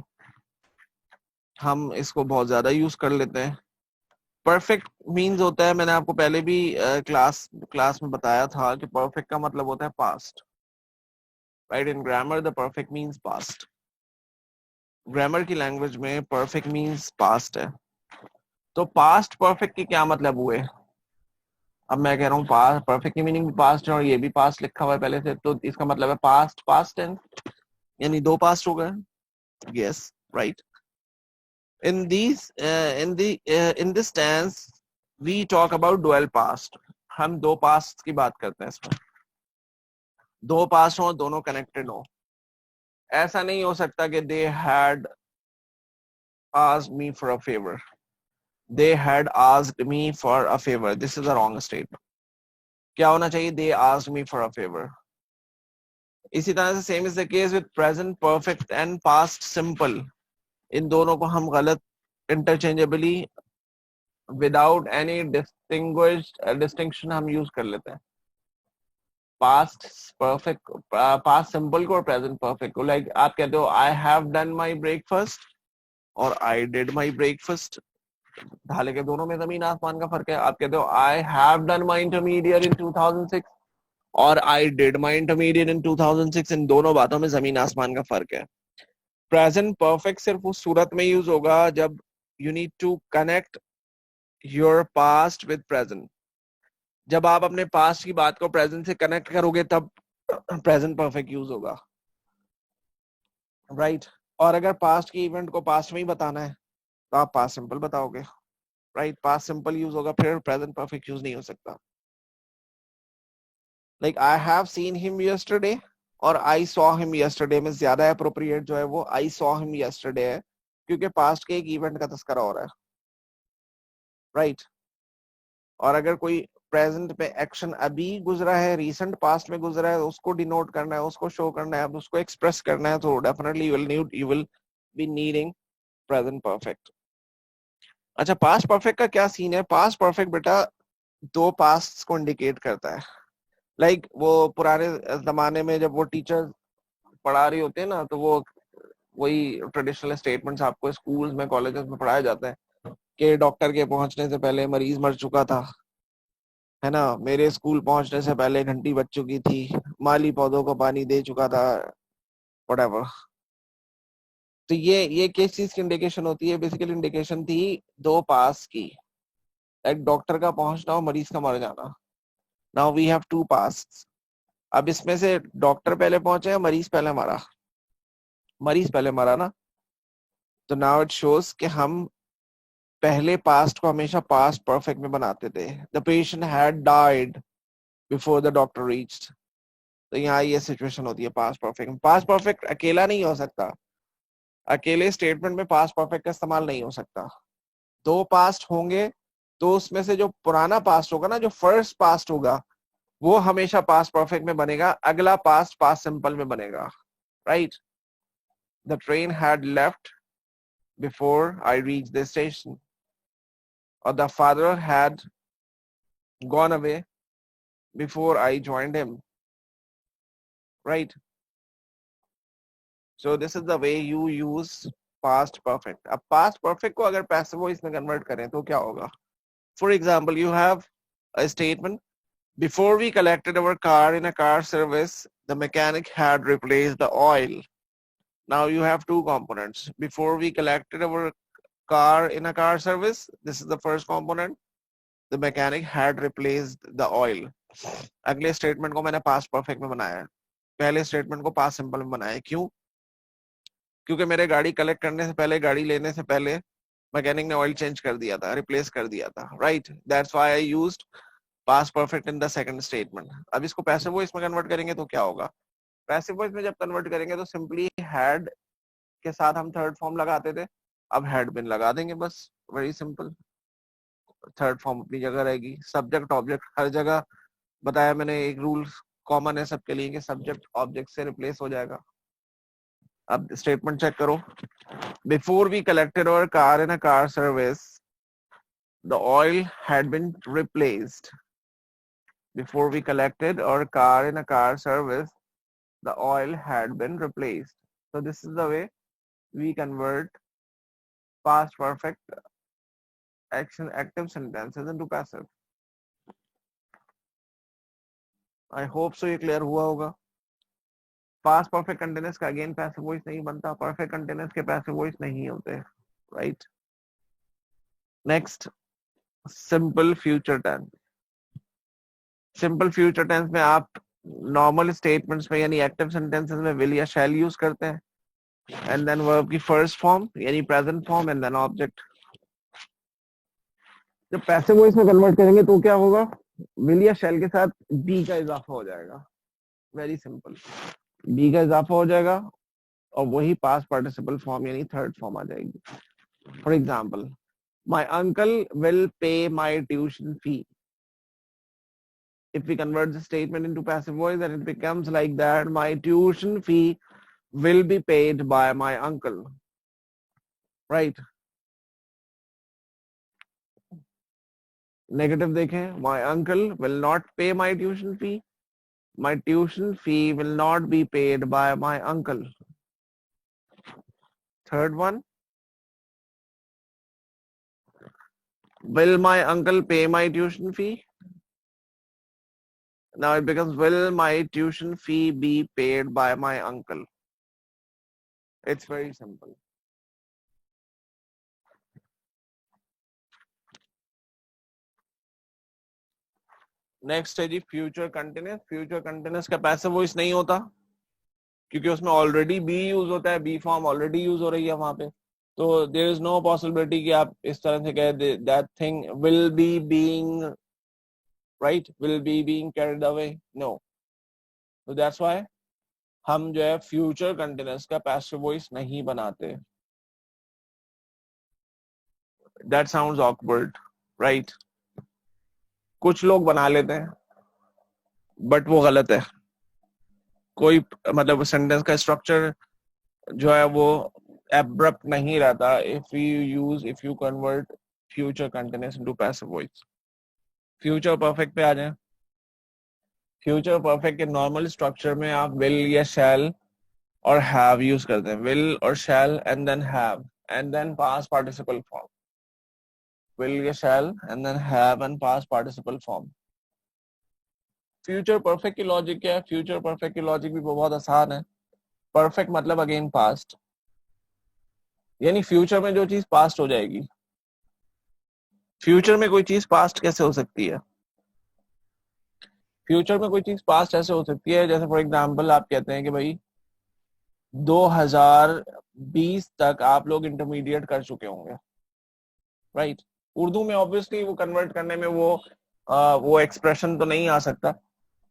हम इसको बहुत ज्यादा यूज कर लेते हैं. परफेक्ट मींस होता है, मैंने आपको पहले भी क्लास में बताया था कि परफेक्ट का मतलब होता है past. Right, in grammar the perfect means past. Grammar की लैंग्वेज में परफेक्ट मींस पास्ट है. तो पास्ट परफेक्ट के क्या मतलब हुए? अब मैं कह रहा हूँ पास्ट परफेक्ट की मीनिंग भी पास्ट है और ये भी पास्ट लिखा हुआ है पहले से, तो इसका मतलब है पास्ट पास्ट टेंस, यानी दो पास्ट हो गए. Yes, right. In this tense we talk about dual past. हम दो पास्ट की बात करते हैं इसमें. दो पास्ट हो, दोनों कनेक्टेड हो. ऐसा नहीं हो सकता कि they had asked me for a favor. They had asked me for a favor. This is a wrong statement. क्या होना चाहिए? They asked me for a favor. इसी तरह से same is the case with present perfect and past simple. इन दोनों को हम गलत interchangeably विदाउट एनी डिस्टिंक्शन हम यूज कर लेते हैं. पास्ट परफेक्ट, पास्ट सिंपल को और प्रेजेंट परफेक्ट को. लाइक आप कहते हो I have done my breakfast और आई डिड माई ब्रेकफास्ट. हालांकि दोनों में जमीन आसमान का फर्क है. आप कहते हो I have done my intermediate इन 2006 और आई डिड माई इंटरमीडिएट इन 2006. इन दोनों बातों में जमीन आसमान का फर्क है. प्रेजेंट परफेक्ट सिर्फ उस सूरत में यूज होगा जब you need to connect your past with present. जब आप अपने पास्ट की बात को प्रेजेंट से कनेक्ट करोगे तब प्रेजेंट परफेक्ट यूज होगा. राइट. और अगर पास्ट की इवेंट को पास्ट में ही बताना है तो आप पास्ट सिंपल बताओगे. राइट, पास्ट सिंपल यूज होगा, फिर प्रेजेंट परफेक्ट यूज नहीं हो सकता. Like I have seen him yesterday और आई सॉ हिम यस्टरडे में ज्यादा अप्रोप्रिएट जो है वो आई सॉ हिम यस्टरडे है, क्योंकि पास्ट के एक इवेंट का तस्करा हो रहा है. राइट. और अगर कोई प्रेजेंट पे एक्शन अभी गुजरा है, रीसेंट पास्ट में गुजरा है, उसको डिनोट करना है, उसको शो करना है, उसको एक्सप्रेस करना है, तो definitely you will be needing present perfect. अच्छा, पास्ट परफेक्ट का क्या सीन है? पास्ट परफेक्ट बेटा दो पास्ट को इंडिकेट करता है. लाइक वो पुराने जमाने में जब वो टीचर पढ़ा रही होते हैं ना, तो वो वही ट्रेडिशनल स्टेटमेंट्स आपको स्कूल्स में कॉलेजेस में पढ़ाया जाता है कि डॉक्टर के पहुंचने से पहले मरीज मर चुका था, है ना, मेरे स्कूल पहुंचने से पहले घंटी बज चुकी थी, माली पौधों को पानी दे चुका था, व्हाटएवर. तो ये किस चीज की इंडिकेशन होती है? बेसिकली इंडिकेशन थी दो पास की. एक डॉक्टर का पहुंचना और मरीज का मर जाना. Now we have to past. अब इसमें से डॉक्टर पहले पहुंचे या मरीज पहले मरा? मरीज पहले मरा ना. तो नाउ इट शोज कि हम पहले पास्ट को हमेशा पास्ट परफेक्ट में बनाते थे. The patient had died before the doctor reached. तो यहाँ ये सिचुएशन होती है पास्ट परफेक्ट. पास्ट परफेक्ट अकेला नहीं हो सकता. अकेले स्टेटमेंट में पास्ट परफेक्ट का इस्तेमाल नहीं हो सकता. दो पास्ट होंगे तो उसमें से जो पुराना पास्ट होगा ना, जो फर्स्ट पास्ट होगा, वो हमेशा पास्ट परफेक्ट में बनेगा. अगला पास्ट पास्ट सिंपल में बनेगा. Right. The train had left before I reach the station. or the father had gone away before I joined him. Right. So this is the way you use past perfect. अब past perfect को अगर passive voice में convert करें तो क्या होगा? For example, you have a statement: before we collected our car in a car service, the mechanic had replaced the oil. Now you have two components. Before we collected our car in a car service, this is the first component. The mechanic had replaced the oil. अगले स्टेटमेंट को मैंने पास्ट परफेक्ट में बनाया है, पहले स्टेटमेंट को पास्ट सिंपल में बनाया है। क्यों? क्योंकि मेरे गाड़ी कलेक्ट करने से पहले, गाड़ी लेने से पहले मैकेनिक ने ऑयल चेंज कर दिया था, रिप्लेस कर दिया था, right? That's why I used past perfect in the second statement. अब इसको पैसिव वॉइस में कन्वर्ट करेंगे तो क्या होगा? पैसिव वॉइस में जब कन्वर्ट करेंगे तो सिंपली हैड के साथ हम थर्ड फॉर्म लगाते थे, अब हैड बिन लगा देंगे, बस वेरी सिंपल। थर्ड फॉर्म अपनी जगह रहेगी। सब्जेक्ट ऑब्जेक्ट हर जगह बताया मैंने, एक रूल कॉमन है सबके लिए कि सब्जेक्ट ऑब्जेक्ट से रिप्लेस हो जाएगा। अब स्टेटमेंट चेक करो। Before we collected our car in a car service, the oil had been replaced. Before we collected our car in a car service, the oil had been replaced. So this is the way we convert past perfect action active sentences into passive. I hope so ये clear हुआ होगा। Past perfect continuous का again passive voice नहीं बनता, perfect continuous के passive voice नहीं होते, right? Next, simple future tense. Simple future tense में आप नॉर्मल स्टेटमेंट्स में यानी एक्टिव सेंटेंसेस में विल या शैल यूज करते हैं, एंड देन वर्ब की फर्स्ट फॉर्म यानी present form, and then object. जब पैसिव वॉइस में कन्वर्ट करेंगे तो क्या होगा? विल या शैल के साथ बी का इजाफा हो जाएगा, वेरी सिंपल। बी का इजाफा हो जाएगा और वही पास्ट पार्टिसिपल फॉर्म यानी थर्ड फॉर्म आ जाएगी। For example, my uncle will pay my tuition fee. If we convert the statement into passive voice, then it becomes like that: my tuition fee will be paid by my uncle, right? Negative देखें, my uncle will not pay my tuition fee. My tuition fee will not be paid by my uncle. Third one, will my uncle pay my tuition fee? Now it becomes, will my tuition fee be paid by my uncle? It's very simple. Next है जी फ्यूचर कंटिन्यूस। फ्यूचर कंटिन्यूस का पैसिव वॉइस नहीं होता क्योंकि उसमें ऑलरेडी बी यूज होता है, बी फॉर्म ऑलरेडी यूज हो रही है वहां पे, तो देयर इज नो पॉसिबिलिटी कि आप इस तरह से कह दे that thing will be being, right, will be being carried away, no. तो दैट्स व्हाई हम जो है फ्यूचर कंटिन्यूस का पैसिव वॉइस नहीं बनाते। That sounds awkward, right? कुछ लोग बना लेते हैं बट वो गलत है। कोई मतलब सेंटेंस का स्ट्रक्चर जो है वो एब्रप्ट नहीं रहता if you convert future continuous into passive voice. Future perfect पे आ जाए। फ्यूचर परफेक्ट के नॉर्मल स्ट्रक्चर में आप विल या शैल और हैव यूज करते हैं। विल और shall and then have and then past participle form. Will या shall and then have and past participle form. Future perfect की लॉजिक क्या है? फ्यूचर परफेक्ट की लॉजिक भी बहुत आसान है। परफेक्ट मतलब अगेन पास्ट, यानी फ्यूचर में जो चीज पास्ट हो जाएगी। फ्यूचर में कोई चीज पास्ट कैसे हो सकती है? फ्यूचर में कोई चीज पास्ट ऐसे हो सकती है जैसे फॉर एग्जांपल आप कहते हैं कि भाई 2020 तक आप लोग इंटरमीडिएट कर चुके होंगे, राइट? उर्दू में ऑब्वियसली वो कन्वर्ट करने में वो एक्सप्रेशन तो नहीं आ सकता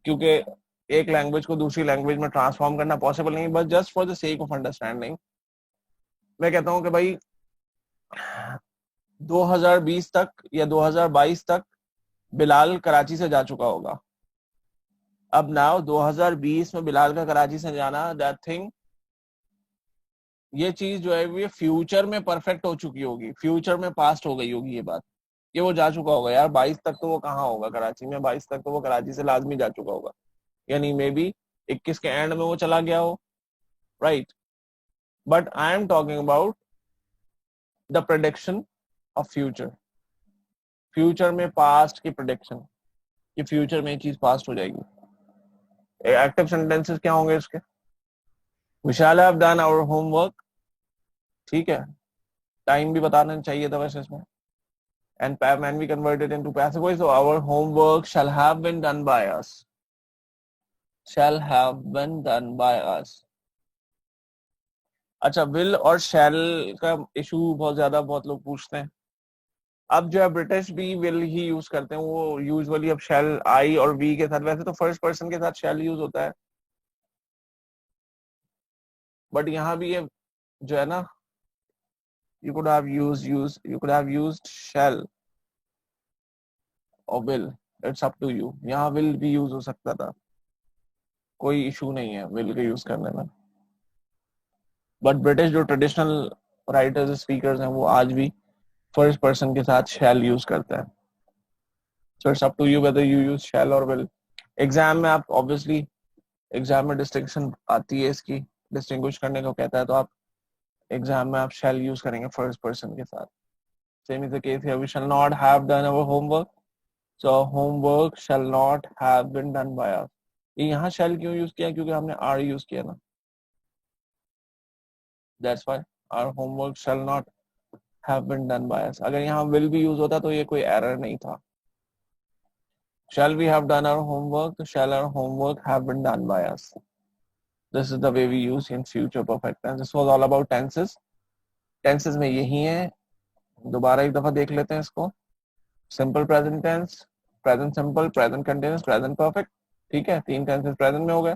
क्योंकि एक लैंग्वेज को दूसरी लैंग्वेज में ट्रांसफॉर्म करना पॉसिबल नहीं, but just for the sake of understanding मैं कहता हूं कि भाई 2020 तक या 2022 तक बिलाल कराची से जा चुका होगा। अब नाउ 2020 में बिलाल का कराची से जाना, दैट थिंग, ये चीज जो है ये फ्यूचर में परफेक्ट हो चुकी होगी, फ्यूचर में पास्ट हो गई होगी ये बात, ये वो जा चुका होगा। यार 22 तक तो वो कहाँ होगा कराची में, 22 तक तो वो कराची से लाजमी जा चुका होगा, यानी मे बी 21 के एंड में वो चला गया हो, right? But I am talking about the prediction of future. Future में पास्ट की प्रेडिक्शन कि फ्यूचर में चीज पास्ट हो जाएगी। एक्टिव सेंटेंसेस क्या होंगे इसके? We shall have done our homework, ठीक है, टाइम भी बताना चाहिए था वैसे इसमें, and when we convert it into passive voice, so our homework shall have been done by us. Shall have been done by us. अच्छा, will और shall का इशू बहुत ज्यादा बहुत लोग पूछते हैं. अब जो है ब्रिटिश भी will ही यूज करते हैं, वो यूजुअली अब shall I और we के साथ, वैसे तो फर्स्ट पर्सन के साथ shall यूज होता है, बट यहाँ भी ये जो है ना, you could have used shall or will, it's up to you. यहाँ will भी यूज हो सकता था, कोई इशू नहीं है will के यूज करने में, बट ब्रिटिश जो ट्रेडिशनल राइटर्स स्पीकर्स हैं वो आज भी फर्स्ट पर्सन के साथ shall यूज करते हैं. So it's up to you whether you use shall or will. Exam में आप ऑब्वियसली, एग्जाम में डिस्टिंक्शन आती है इसकी, डिस्टिंग्विश करने को कहता है, तो आप एग्जाम में आप shall यूज करेंगे फर्स्ट पर्सन के साथ. Same is the case here. We shall not have done our homework. So homework shall not have been done by us. ये यहाँ shall क्यों यूज किया? क्योंकि हमने are यूज किया ना. That's why our homework shall not have been done by us. अगर यहाँ will भी यूज होता तो ये कोई error नहीं था. Shall we have done our homework? Shall our homework have been done by us? This is the way we use in future perfect tense. This was all about tenses. Tenses में यही है. दोबारा एक दफा देख लेते हैं इसको. Simple present tense, present simple, present continuous, present perfect. ठीक है, 3 tenses present में हो गए.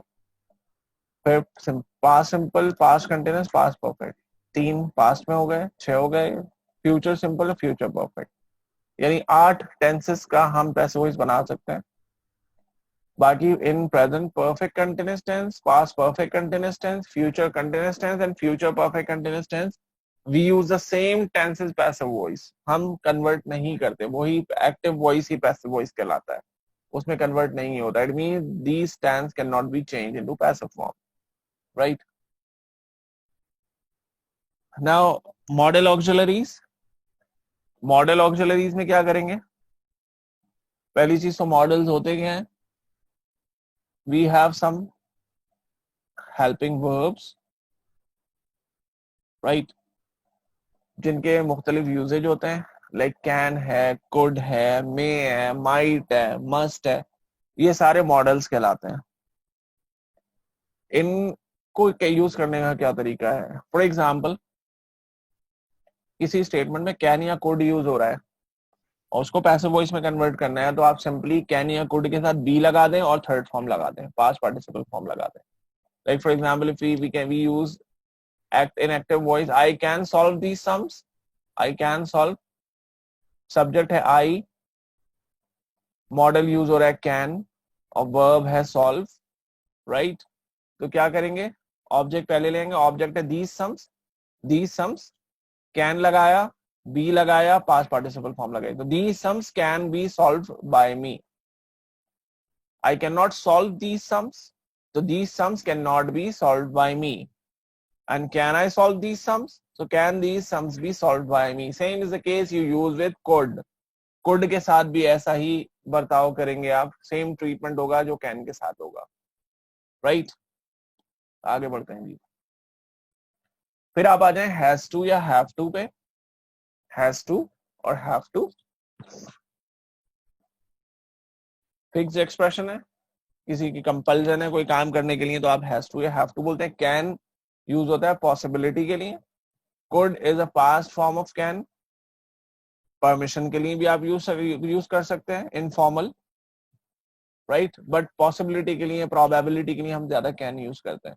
फिर past simple, past continuous, past perfect. 3 past में हो गए, 6 हो गए. Future simple, future perfect. यानी 8 टेंसेस का हम पैसिव वॉइस बना सकते हैं. बाकी इन present perfect continuous tense, past perfect continuous tense, future continuous tense and future perfect continuous tense, we use the same tenses passive voice. हम कन्वर्ट नहीं करते, वही एक्टिव वॉइस ही पैसिव वॉइस कहलाता है, उसमें कन्वर्ट नहीं होता. It means these tense can not be change into passive form, right. Now modal auxiliaries. Modal auxiliaries में क्या करेंगे? पहली चीज तो मॉडल्स होते क्या हैं? We have some helping verbs, right, जिनके मुख्तलिफ यूजेज होते हैं. लाइक कैन है, कुड है, मे है, माइट है, मस्ट है. ये सारे मॉडल्स कहलाते हैं. इनको यूज करने का क्या तरीका है? फॉर एग्जाम्पल, किसी स्टेटमेंट में कैन या कुड यूज हो रहा है और उसको पैसिव वॉइस में कन्वर्ट करना है, तो आप सिंपली कैन या कुड के साथ बी लगा दें और थर्ड फॉर्म लगा दें, पास्ट पार्टिसिपल फॉर्म लगा दें. Like for example, if we use act in active voice, I can solve these sums. I can solve, subject है आई, मॉडल यूज हो रहा है कैन और वर्ब है सॉल्व, राइट. तो क्या करेंगे? ऑब्जेक्ट पहले लेंगे, ऑब्जेक्ट है these sums. These sums, can लगाया, बी लगाया, पास्ट पार्टिसिपल फॉर्म लगाया. तो these sums can be solved by me. I cannot solve these sums, so these sums cannot be solved by me. And can I solve these sums? So can these sums be solved by me? Same is the case you use with could. Could के साथ भी ऐसा ही बर्ताव करेंगे आप, सेम ट्रीटमेंट होगा जो can के साथ होगा, राइट. आगे बढ़ते हैं जी. फिर आप आ जाए हैज टू या हैव टू पे. हैज टू और हैव टू फिक्स्ड एक्सप्रेशन है, किसी की कंपल्जन है कोई काम करने के लिए, तो आप हैज टू या हैव टू बोलते हैं. कैन यूज होता है पॉसिबिलिटी के लिए. Could is a past form of can, permission के लिए भी आप यूज कर सकते हैं, इनफॉर्मल, राइट. बट पॉसिबिलिटी के लिए, प्रोबेबिलिटी के लिए हम ज्यादा कैन यूज करते हैं.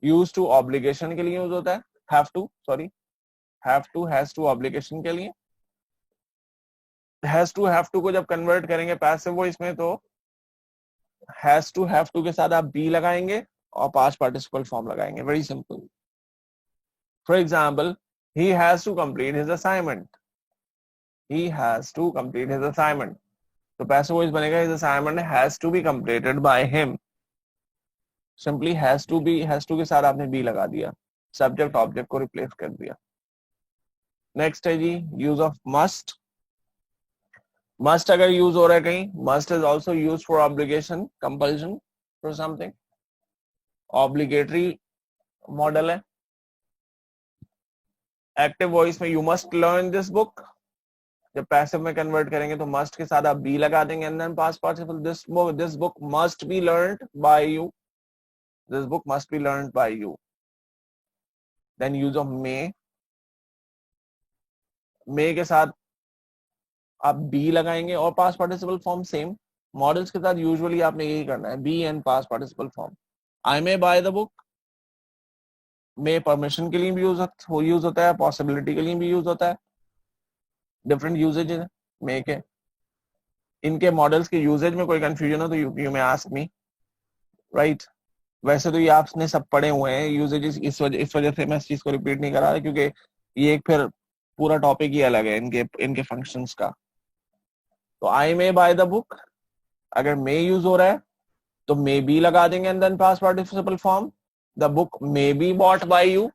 यूज टू ऑब्लिगेशन के लिए यूज होता है have to, sorry, have to, has to obligation के लिए. हैज टू हैव टू को जब कन्वर्ट करेंगे पैसिव वॉइस में, तो हैज टू हैव टू के साथ आप बी लगाएंगे और पास्ट पार्टिसिपल फॉर्म लगाएंगे. Very simple. For example, he has to complete his assignment. He has to complete his assignment. तो पैसिव वॉइस बनेगा his assignment has to be completed by him. Simply has to के साथ आपने बी लगा दिया, सब्जेक्ट ऑब्जेक्ट को रिप्लेस कर दिया. नेक्स्ट है जी यूज ऑफ मस्ट. मस्ट अगर यूज हो रहा है कहीं, must is also use for obligation, compulsion for something. Obligatory modal है. एक्टिव वॉइस में you must learn this book. जब पैसिव में कन्वर्ट करेंगे तो मस्ट के साथ आप बी लगा देंगे and then past participle this book must be learned by you, this book must be learned by you. Then use of मे के साथ आप बी लगाएंगे और past participle form same. Modals के साथ यूजुअली आपने यही करना है, be and past participle form. I may buy the book, may permission के लिए भी यूज होता है, पॉसिबिलिटी के लिए भी यूज होता है, डिफरेंट यूजेज है मे के। इनके मॉडल्स के यूजेज में कोई कंफ्यूजन हो तो you may ask me, right. वैसे तो ये आपने सब पढ़े हुए हैं यूजेज, इस वजह से मैं इस चीज को रिपीट नहीं कर रहा क्योंकि ये एक फिर पूरा टॉपिक ही अलग है इनके फंक्शंस का। तो आई मे बाय द बुक, अगर मे यूज हो रहा है तो मे बी लगा देंगे and then past participle form, the book may be bought by you,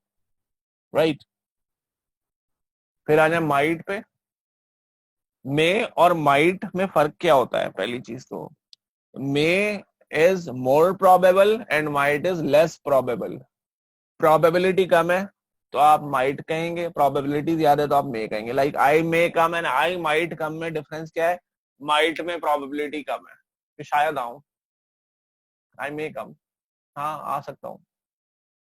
right. फिर आ जाए माइट पे। मे और माइट में फर्क क्या होता है? पहली चीज तो may is more probable and might is less probable. Probability कम है तो आप माइट कहेंगे, प्रोबेबिलिटी ज्यादा है तो आप मे कहेंगे। Like I may come and I might come में डिफरेंस क्या है? माइट में प्रोबेबिलिटी कम है कि शायद आऊं, आई मे कम, हाँ आ सकता हूँ,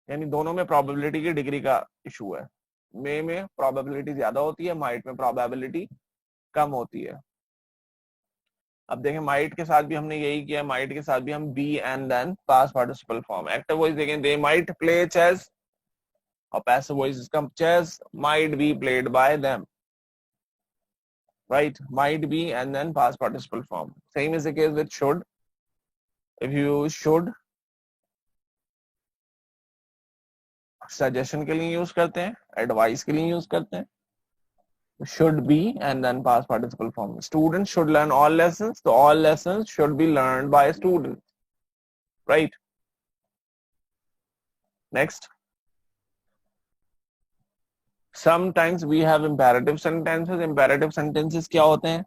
यानी दोनों में प्रोबेबिलिटी की डिग्री का इशू है। मे में प्रोबेबिलिटी ज्यादा होती है, माइट में प्रोबेबिलिटी कम होती है। अब देखें माइट के साथ भी हमने यही किया, माइट के साथ भी हम be and then past participle form. Active voice देखें, दे माइट प्ले चेस, और पैसिव वॉइस इसका chess might be played by them, right? Might be and then past participle form. Same is the case with should. If you should, suggestion के लिए यूज करते हैं, advice के लिए यूज करते हैं, should be and then past participle form. Students should learn all lessons, so all lessons should be learned by students, right? Next, sometimes we have imperative sentences. Imperative sentences क्या होते हैं?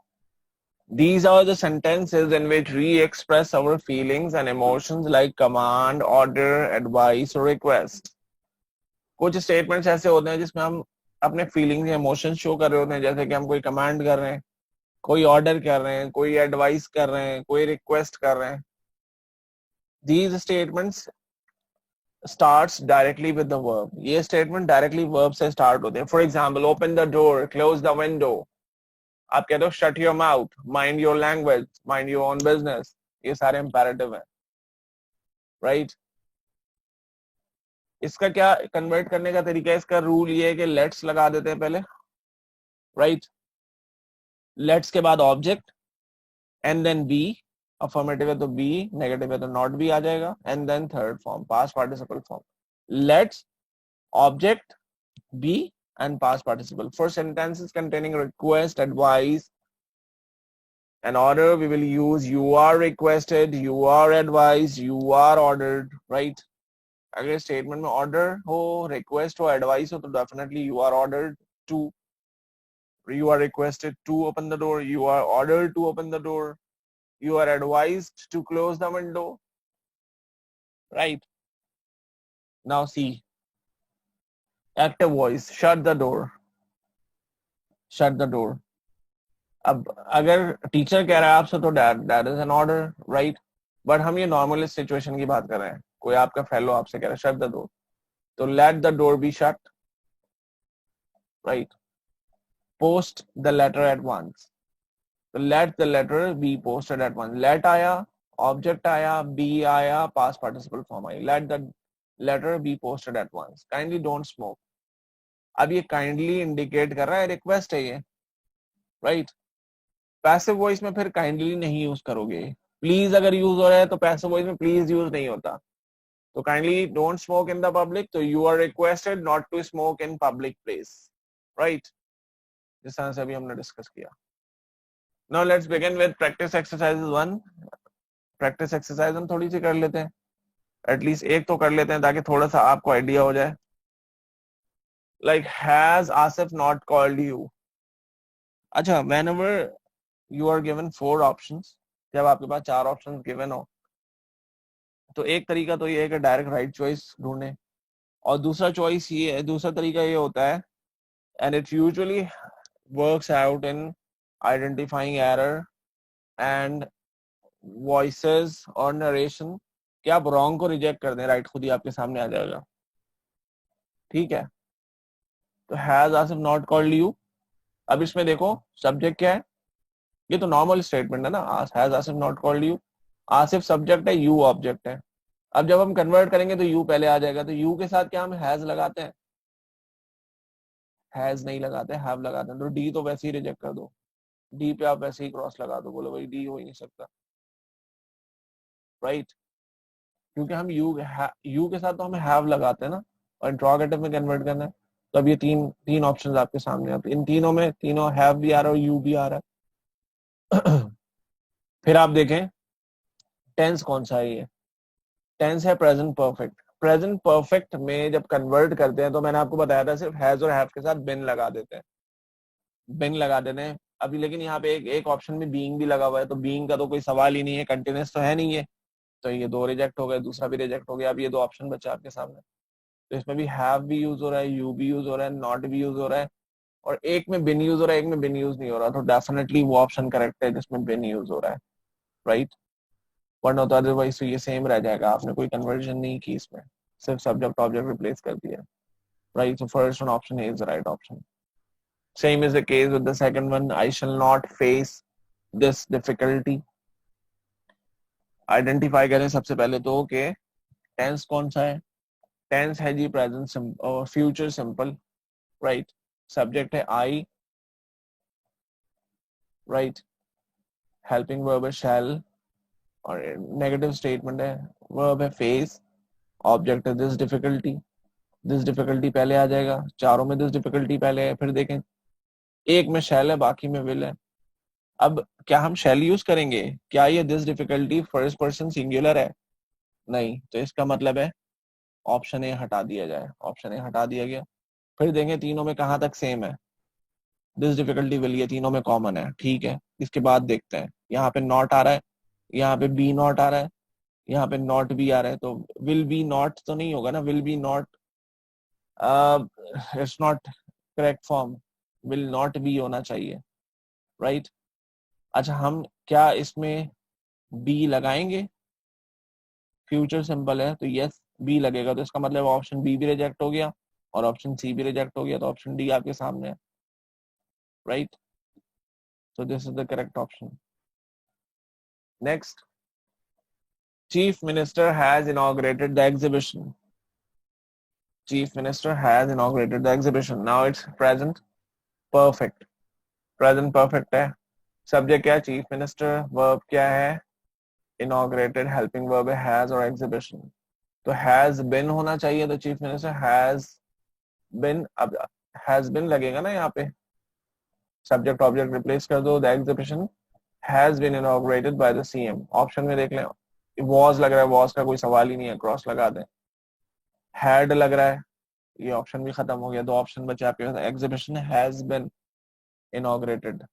These are the sentences in which we express our feelings and emotions like command, order, advice or request. कुछ स्टेटमेंट्स ऐसे होते हैं जिसमें हम अपने फीलिंग्स या इमोशंस शो कर रहे होते हैं, जैसे कि हम कोई कमांड कर रहे हैं, कोई ऑर्डर कर रहे हैं, कोई एडवाइस कर रहे हैं, कोई रिक्वेस्ट कर रहे हैं। These statements starts directly with the verb. ये स्टेटमेंट डायरेक्टली वर्ब से स्टार्ट होते हैं। For example, open the door, close the window. आप कहते हो shut your mouth, mind your language, mind your own business. ये सारे इंपेरेटिव हैं, राइट। इसका क्या कन्वर्ट करने का तरीका है? इसका रूल ये है कि लेट्स लगा देते हैं पहले, राइट। लेट्स के बाद object and then be. Affirmative है तो बी, नेगेटिव है तो नॉट बी आ जाएगा, and then third form past participle form. Let's, object, be and past participle. For sentences containing request, advice and order, we will use you are requested, you are advised, you are ordered, right? अगर स्टेटमेंट में ऑर्डर हो, रिक्वेस्ट हो, एडवाइस हो तो definitely you are ordered to, you are requested to open the door, you are ordered to open the door, you are advised to close the window, right? Now see, active voice, shut the door, shut the door. अब अगर टीचर कह रहा है आपसे तो that is an order, right? But हम ये नॉर्मल सिचुएशन की बात कर रहे हैं, कोई आपका फेलो आपसे कह रहा है शट द डोर, तो let the door be shut, right. Post the letter at once, तो let the letter be posted at once. Let आया, ऑब्जेक्ट आया, बी आया, पास्ट पार्टिसिपल फॉर्म आई, let the letter be posted at once. Kindly don't smoke, अब ये काइंडली इंडिकेट कर रहा है रिक्वेस्ट है ये, राइट। पैसिव वॉइस में फिर काइंडली नहीं यूज करोगे। प्लीज अगर यूज हो रहा है तो पैसिव वॉइस में प्लीज यूज नहीं होता। तो kindly don't smoke in the public, तो you are requested not to smoke in public place, right. जिस तरह से अभी हमने डिस्कस किया। Now let's begin with practice exercise 1। Practice exercise हम थोड़ी सी कर लेते हैं, एटलीस्ट एक तो कर लेते हैं ताकि थोड़ा सा आपको आइडिया हो जाए। Like has Asif not called you. अच्छा, whenever you are given 4 options, जब आपके पास 4 ऑप्शन गिवन हो तो एक तरीका तो ये है कि डायरेक्ट राइट चॉइस ढूंढें, और दूसरा तरीका ये होता है, and it usually works out in identifying error and voices और नरेशन कि आप रॉन्ग को रिजेक्ट कर दें, राइट खुद ही आपके सामने आ जाएगा, ठीक है। तो has Asif not called you, अब इसमें देखो सब्जेक्ट क्या है, ये तो नॉर्मल स्टेटमेंट है ना, has Asif not called you, Asif subject है, यू ऑब्जेक्ट है। अब जब हम कन्वर्ट करेंगे तो यू पहले आ जाएगा, तो यू के साथ क्या हम हैज लगाते हैं, हैज नहीं लगाते, हैव लगाते हैं। तो डी तो वैसे ही रिजेक्ट कर दो, डी पे आप वैसे ही क्रॉस लगा दो, बोलो भाई डी हो ही नहीं सकता, राइट, क्योंकि हम यू के साथ तो हम हैव लगाते हैं ना, और इंट्रोगेटिव में कन्वर्ट करना है। तो अब ये तीन ऑप्शंस आपके सामने हैं, इन तीनों में तीनों हैव भी आ रहा है और यू भी आ रहा है। फिर आप देखें टेंस कौन सा है, ये टेंस है प्रेजेंट परफेक्ट। प्रेजेंट परफेक्ट में जब कन्वर्ट करते हैं तो मैंने आपको बताया था सिर्फ हैज और हैव के साथ बिन लगा देते हैं, बिन लगा देते हैं अभी, लेकिन यहाँ पे एक ऑप्शन में बीइंग भी लगा हुआ है, तो बीइंग का तो कोई सवाल ही नहीं है, कंटिन्यूस तो है नहीं है, तो ये दो रिजेक्ट हो गए, दूसरा भी रिजेक्ट हो गया। अब ये दो ऑप्शन बचा आपके सामने, तो इसमें भी हैव भी यूज हो रहा है, यू भी यूज हो रहा है, नॉट भी यूज हो रहा है, और एक में बिन यूज हो रहा है, एक में बिन यूज नहीं हो रहा, तो डेफिनेटली वो ऑप्शन करेक्ट है जिसमें बिन यूज हो रहा है, राइट। वरना तो अदरवाइज तो ये सेम रह जाएगा, आपने कोई कन्वर्जन नहीं की इसमें, सिर्फ सब्जेक्ट ऑब्जेक्ट रिप्लेस कर दिया, right. So first one option is the right option. Same is the case with the second one. I shall not face this difficulty. Identify करें सबसे पहले तो कि टेंस कौन सा है, टेंस है जी प्रेजेंट और फ्यूचर सिंपल, राइट। सब्जेक्ट है आई, राइट। हेल्पिंग वर्ब है शैल, और नेगेटिव स्टेटमेंट है, वर्ब है फेस, ऑब्जेक्ट है दिस डिफिकल्टी, दिस डिफिकल्टी पहले आ जाएगा, चारों में दिस डिफिकल्टी पहले है। फिर देखें एक में शैल है, बाकी में विल है। अब क्या हम शैल यूज करेंगे, क्या ये this difficulty first person singular है, नहीं, तो इसका मतलब है ऑप्शन ए हटा दिया जाए, ऑप्शन ए हटा दिया गया। फिर देखें तीनों में कहां तक सेम है, दिस डिफिकल्टी विल, ये तीनों में कॉमन है, ठीक है। इसके बाद देखते हैं, यहाँ पे नॉट आ रहा है, यहाँ पे बी नॉट आ रहा है, यहाँ पे नॉट भी आ रहा है, तो विल बी नॉट तो नहीं होगा ना, will be not it's not correct form, will not be होना चाहिए, राइट। अच्छा हम क्या इसमें बी लगाएंगे, फ्यूचर सिंपल है तो यस बी लगेगा, तो इसका मतलब ऑप्शन बी भी रिजेक्ट हो गया और ऑप्शन सी भी रिजेक्ट हो गया, तो ऑप्शन डी आपके सामने है, right. So this is the correct option. Next, chief minister has inaugurated the exhibition, chief minister has inaugurated the exhibition, now it's present perfect, present perfect है, सब्जेक्ट क्या है चीफ मिनिस्टर, वर्ब क्या है इनॉग्रेटेड, हेल्पिंग वर्ब है हैज और एग्जीबिशन, तो हैज बिन होना चाहिए, तो चीफ मिनिस्टर हैज बिन, अब हैज बिन लगेगा ना यहाँ पे, सब्जेक्ट ऑब्जेक्ट रिप्लेस कर दो, the exhibition has been inaugurated by the CM. Option में देख लें वॉज लग रहा है, वॉज का कोई सवाल ही नहीं है, क्रॉस लगा दें। हैड लग रहा है, ये ऑप्शन भी खत्म हो गया, दो ऑप्शन बचे आपके पास, exhibition has been inaugurated,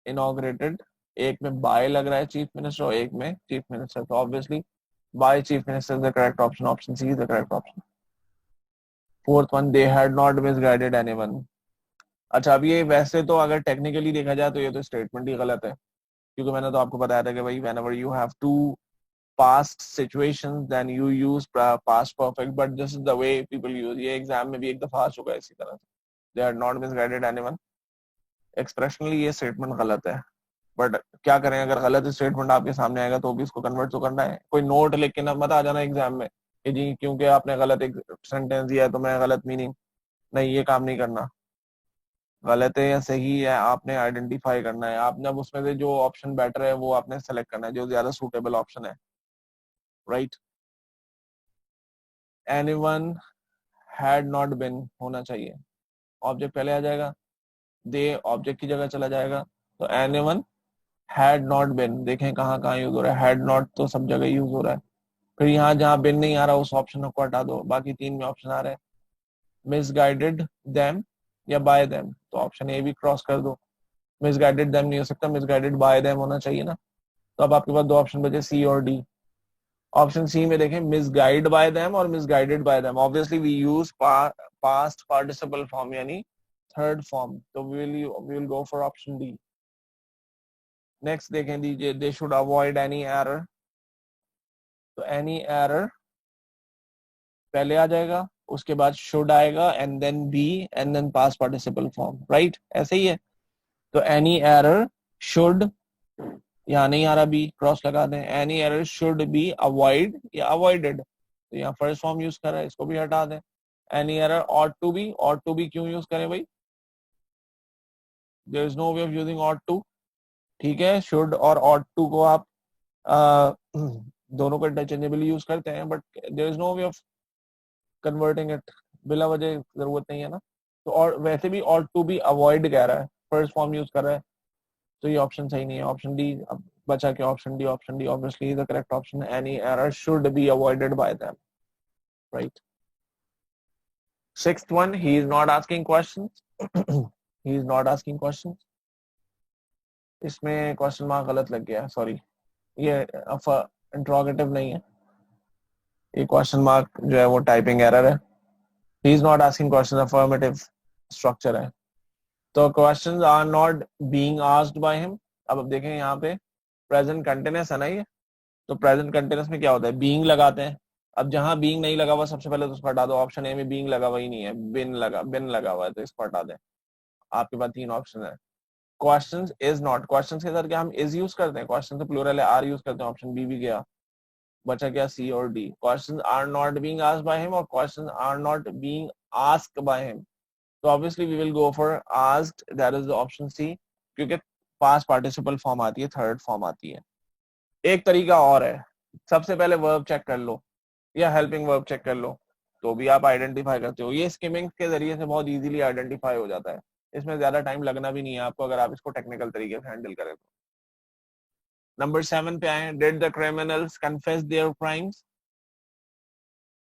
inaugurated एक में बाय लग रहा है चीफ मिनिस्टर और एक में चीफ मिनिस्टर, तो obviously by chief minister is the correct option, option C is the correct option. Fourth one, they had not misguided anyone. अच्छा अब ये वैसे तो अगर टेक्निकली देखा जाए तो ये तो स्टेटमेंट ही गलत है, क्योंकि मैंने तो आपको बताया था कि भाई whenever you have two past situations then you use past perfect, but this is the way people use, ये एग्जाम में भी एक दफा आ चुका है इसी तरह से, they had not misguided anyone, एक्सप्रेशनली ये स्टेटमेंट गलत है, बट क्या करें, अगर गलत स्टेटमेंट आपके सामने आएगा तो भी इसको कन्वर्ट तो करना है, कोई नोट लेके ना मत आ जाना एग्जाम में कि जी क्योंकि आपने गलत एक सेंटेंस दिया है तो मैं गलत मीनिंग, नहीं ये काम नहीं करना, गलत है या सही है आपने आइडेंटिफाई करना है, आपने अब उसमें से जो ऑप्शन बेटर है वो आपने सेलेक्ट करना है, जो ज्यादा सूटेबल ऑप्शन है, right. Anyone had not been होना चाहिए, ऑब्जेक्ट पहले आ जाएगा, दे ऑब्जेक्ट की जगह चला जाएगा, तो एनीवन हैड नॉट बिन, देखें कहाँ कहाँ यूज हो रहा है, हैड नॉट तो सब जगह यूज हो रहा है, फिर यहाँ जहाँ बिन नहीं आ रहा उस ऑप्शन को हटा दो, बाकी तीन में ऑप्शन आ रहे हैं, मिसगाइडेड देम या बाय देम, तो ऑप्शन ए भी क्रॉस कर दो, मिसगाइडेड देम नहीं हो सकता, मिसगाइडेड बाय देम होना चाहिए ना, तो अब आपके पास दो ऑप्शन बचे सी और डी। ऑप्शन सी में देखें मिसगाइड बाय देम और misguided by them, obviously we use past participle form यानी थर्ड फॉर्म, तो we will go for option D. Next देखें दीजिए, they should avoid any error, तो एनी एरर पहले आ जाएगा, उसके बाद शुड आएगा and then be and then past participle form, right, ऐसे ही है। तो एनी एरर शुड, यहाँ नहीं आ रहा बी, क्रॉस लगा दें, any error should be avoid या अवॉइडेड, तो यहाँ फर्स्ट फॉर्म यूज कर रहा है, इसको भी हटा दें। Any error ought to be क्यों यूज करें भाई, there is no way of using ought to, ठीक है, शुड और ऑट टू को आप दोनों को इंटरचेंजेबली यूज करते हैं, but there is no way of converting it, बिला वजह जरूरत नहीं है ना। तो और वैसे भी ऑट टू बी अवॉइड कह रहा है, फर्स्ट फॉर्म यूज कर रहा है, तो ये ऑप्शन सही नहीं है, ऑप्शन डी। अब बचा के option D, option D obviously the correct option, any error should be avoided by them, right. Sixth one, he is not asking questions. He is not asking questions. इसमें क्वेश्चन मार्क गलत लग गया, सॉरी, ये इंट्रोगेटिव नहीं है, ये क्वेश्चन मार्क जो है वो टाइपिंग एरर है। He is not asking questions, affirmative structure है, तो questions are not being asked by him। अब देखें यहाँ पे प्रेजेंट कंटिन्यूस है ना ये, तो प्रेजेंट कंटिन्यूस में क्या होता है, बीइंग लगाते हैं। अब जहां बीइंग नहीं लगा हुआ सबसे पहले तो उसको हटा दो, ऑप्शन ए में बीइंग लगा हुआ ही नहीं है, बिन लगा हुआ है, तो इसको हटा दें। आपके पास तीन ऑप्शन है, क्वेश्चंस इज नॉट, क्वेश्चंस के अंदर क्या हम इज यूज करते हैं, क्वेश्चन तो प्लूरल है, आर यूज करते हैं, ऑप्शन बी भी गया, बचा क्या सी और D. Questions are not being asked by him और questions are not being asked by him, तो obviously we will go for asked, that is the option C, क्योंकि पास्ट पार्टिसिपल फॉर्म आती है, थर्ड फॉर्म आती है। एक तरीका और है, सबसे पहले वर्ब चेक कर लो या हेल्पिंग वर्ब चेक कर लो, तो भी आप आइडेंटिफाई करते हो। ये स्किमिंग के जरिए से बहुत इजीली आइडेंटिफाई हो जाता है, इसमें ज्यादा टाइम लगना भी नहीं है आपको, अगर आप इसको टेक्निकल तरीके से हैंडल करें तो। नंबर 7 पे आए, did the criminals confess their crimes,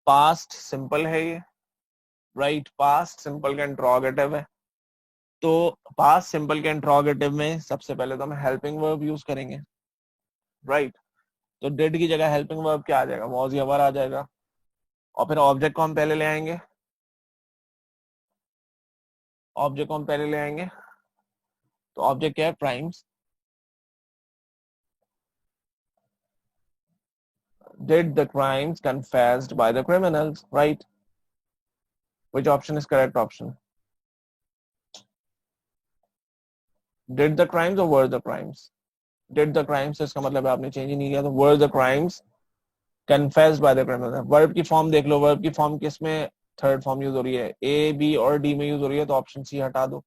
past simple है ये, राइट, पास्ट सिंपल का इंट्रोगेटिव है, तो पास्ट सिंपल के इंट्रोगेटिव में सबसे पहले तो हम हेल्पिंग वर्ब यूज करेंगे, राइट। तो डिड की जगह हेल्पिंग वर्ब क्या आ जाएगा, वाज या वर आ जाएगा, और फिर ऑब्जेक्ट को हम पहले ले आएंगे, ऑब्जेक्ट को हम पहले ले आएंगे, तो ऑब्जेक्ट क्या है, crimes. Did the crimes confessed by the criminals, right? Which option is correct option? Did the crimes or were the crimes? Did the crimes इसका मतलब आपने चेंज ही नहीं किया, तो were the crimes confessed by the criminals। Verb की फॉर्म देख लो, वर्ब की फॉर्म किस में थर्ड फॉर्म यूज हो रही है, ए बी और डी में यूज हो रही है, तो ऑप्शन सी हटा दो,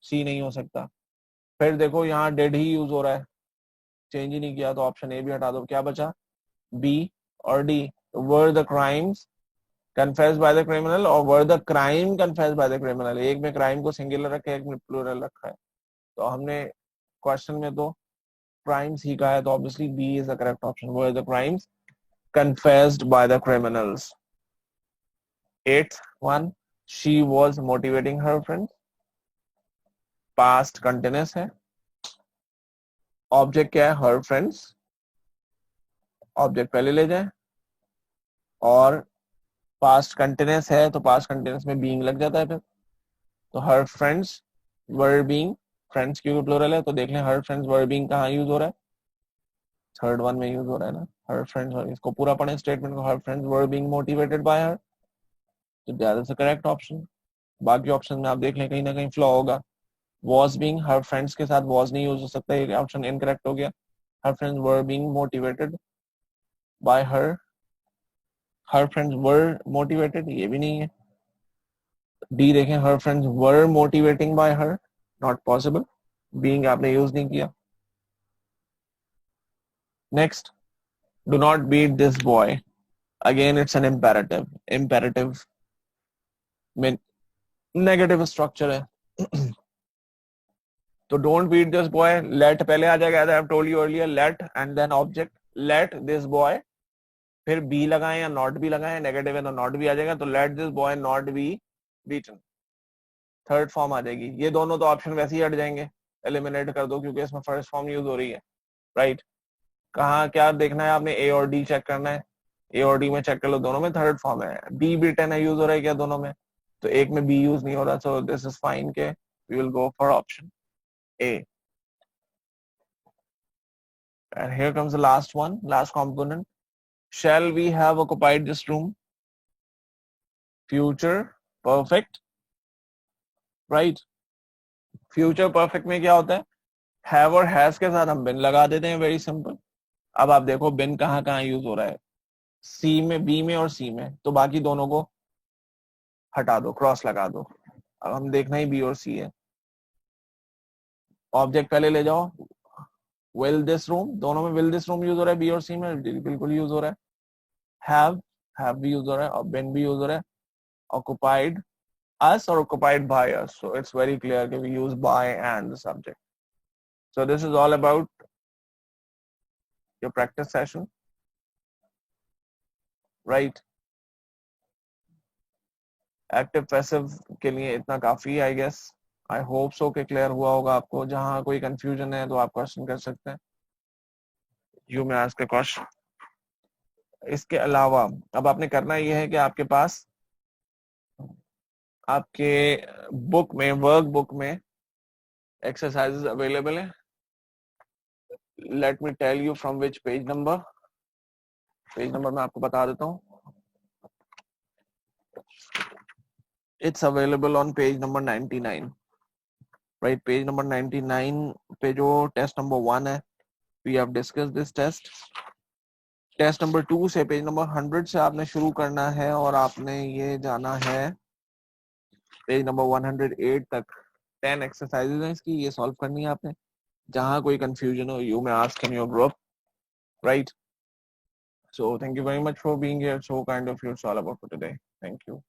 सी नहीं हो सकता। फिर देखो यहाँ डिड ही यूज हो रहा है, चेंज ही नहीं किया, तो ऑप्शन ए भी हटा दो, क्या बचा, बी और D. Were the crimes confessed by the criminal और were the crime confessed by the criminal, एक में क्राइम को सिंगुलर रखा है, एक में प्लूरल रखा है, तो हमने क्वेश्चन में तो क्राइम्स ही कहा है, तो obviously B is the correct option, were the crimes confessed by the criminals. 8th one, she was motivating her friends, past continuous है, ऑब्जेक्ट क्या है, her friends, ऑब्जेक्ट पहले ले जाए, और पास्ट कंटिन्यूस है, तो पास्ट कंटिन्यूस में बीइंग लग जाता है फिर, तो her friends were being, friends क्योंकि प्लूरल है, तो देख लें her friends were being कहाँ यूज हो रहा है, थर्ड वन में यूज हो रहा है ना, her friends, इसको पूरा पढ़े स्टेटमेंट को, her friends were being motivated by her, तो that is the correct option. बाकी ऑप्शन में आप देख लें कहीं ना कहीं फ्लॉ होगा, was being, her friends के साथ was नहीं यूज हो सकता, ये ऑप्शन इनकरेक्ट हो गया। her friends were being motivated by her, her friends were motivated, ये भी नहीं है। डी देखें, her friends were motivating by her, not possible, being आपने यूज नहीं किया। next, do not beat this boy, again it's an imperative, imperative में नेगेटिव स्ट्रक्चर है, तो don't beat this boy, let पहले आ जाएगा, I have told you earlier, let and then object, let this boy, फिर बी लगाएं या नॉट बी लगाएं, नेगेटिव है तो नॉट बी आ जाएगा, तो let this boy not be beaten, third form आ जाएगी। ये दोनों तो ऑप्शन वैसे ही हट जाएंगे, एलिमिनेट कर दो, क्योंकि इसमें फर्स्ट फॉर्म यूज हो रही है, राइट। कहाँ क्या देखना है आपने, ए और डी चेक करना है, ए और डी में चेक कर लो, दोनों में थर्ड फॉर्म है, बी बीटन है यूज हो रहा है क्या दोनों में, तो एक में बी यूज नहीं हो रहा, सो दिस इज फाइन के we will go for option A. And here comes the last one, last component. Shall we have occupied this room? Future perfect, right? Future perfect में क्या होता है? Have और has के साथ हम been लगा देते हैं, very simple. अब आप देखो been कहाँ कहाँ यूज हो रहा है, C में, B में और C में, तो बाकी दोनों को हटा दो, क्रॉस लगा दो. अब हम देखना ही B और C है. ऑब्जेक्ट पहले ले जाओ. Will this room, दोनों में will this room यूज हो रहा है, B और C में बिल्कुल यूज हो रहा है. Have भी यूज हो रहा है और been भी यूज हो रहा है. Occupied us or occupied by us, so it's very clear that we use by and the subject. So this is all about your practice session, right? Active passive के लिए इतना काफी है, I guess. I hope so कि clear हुआ होगा आपको. जहां कोई confusion है तो आप question कर सकते हैं. You may ask a question. इसके अलावा अब आपने करना ये है कि आपके पास आपके बुक में, वर्क बुक में exercises available है. Let me tell you from which page number. Page number मैं आपको बता देता हूँ. It's available on page number 99. Right, page number 99 पे जो test number 1 है, we have discussed this test. Test number 2 से पेज number 100 से आपने शुरू करना है और आपने ये जाना है पेज number 108 तक. 10 exercises हैं इसकी, ये solve करनी है आपने. जहाँ कोई confusion हो, you may ask in your group, right? So thank you very much for being here. So kind of you. It's all about for today. Thank you.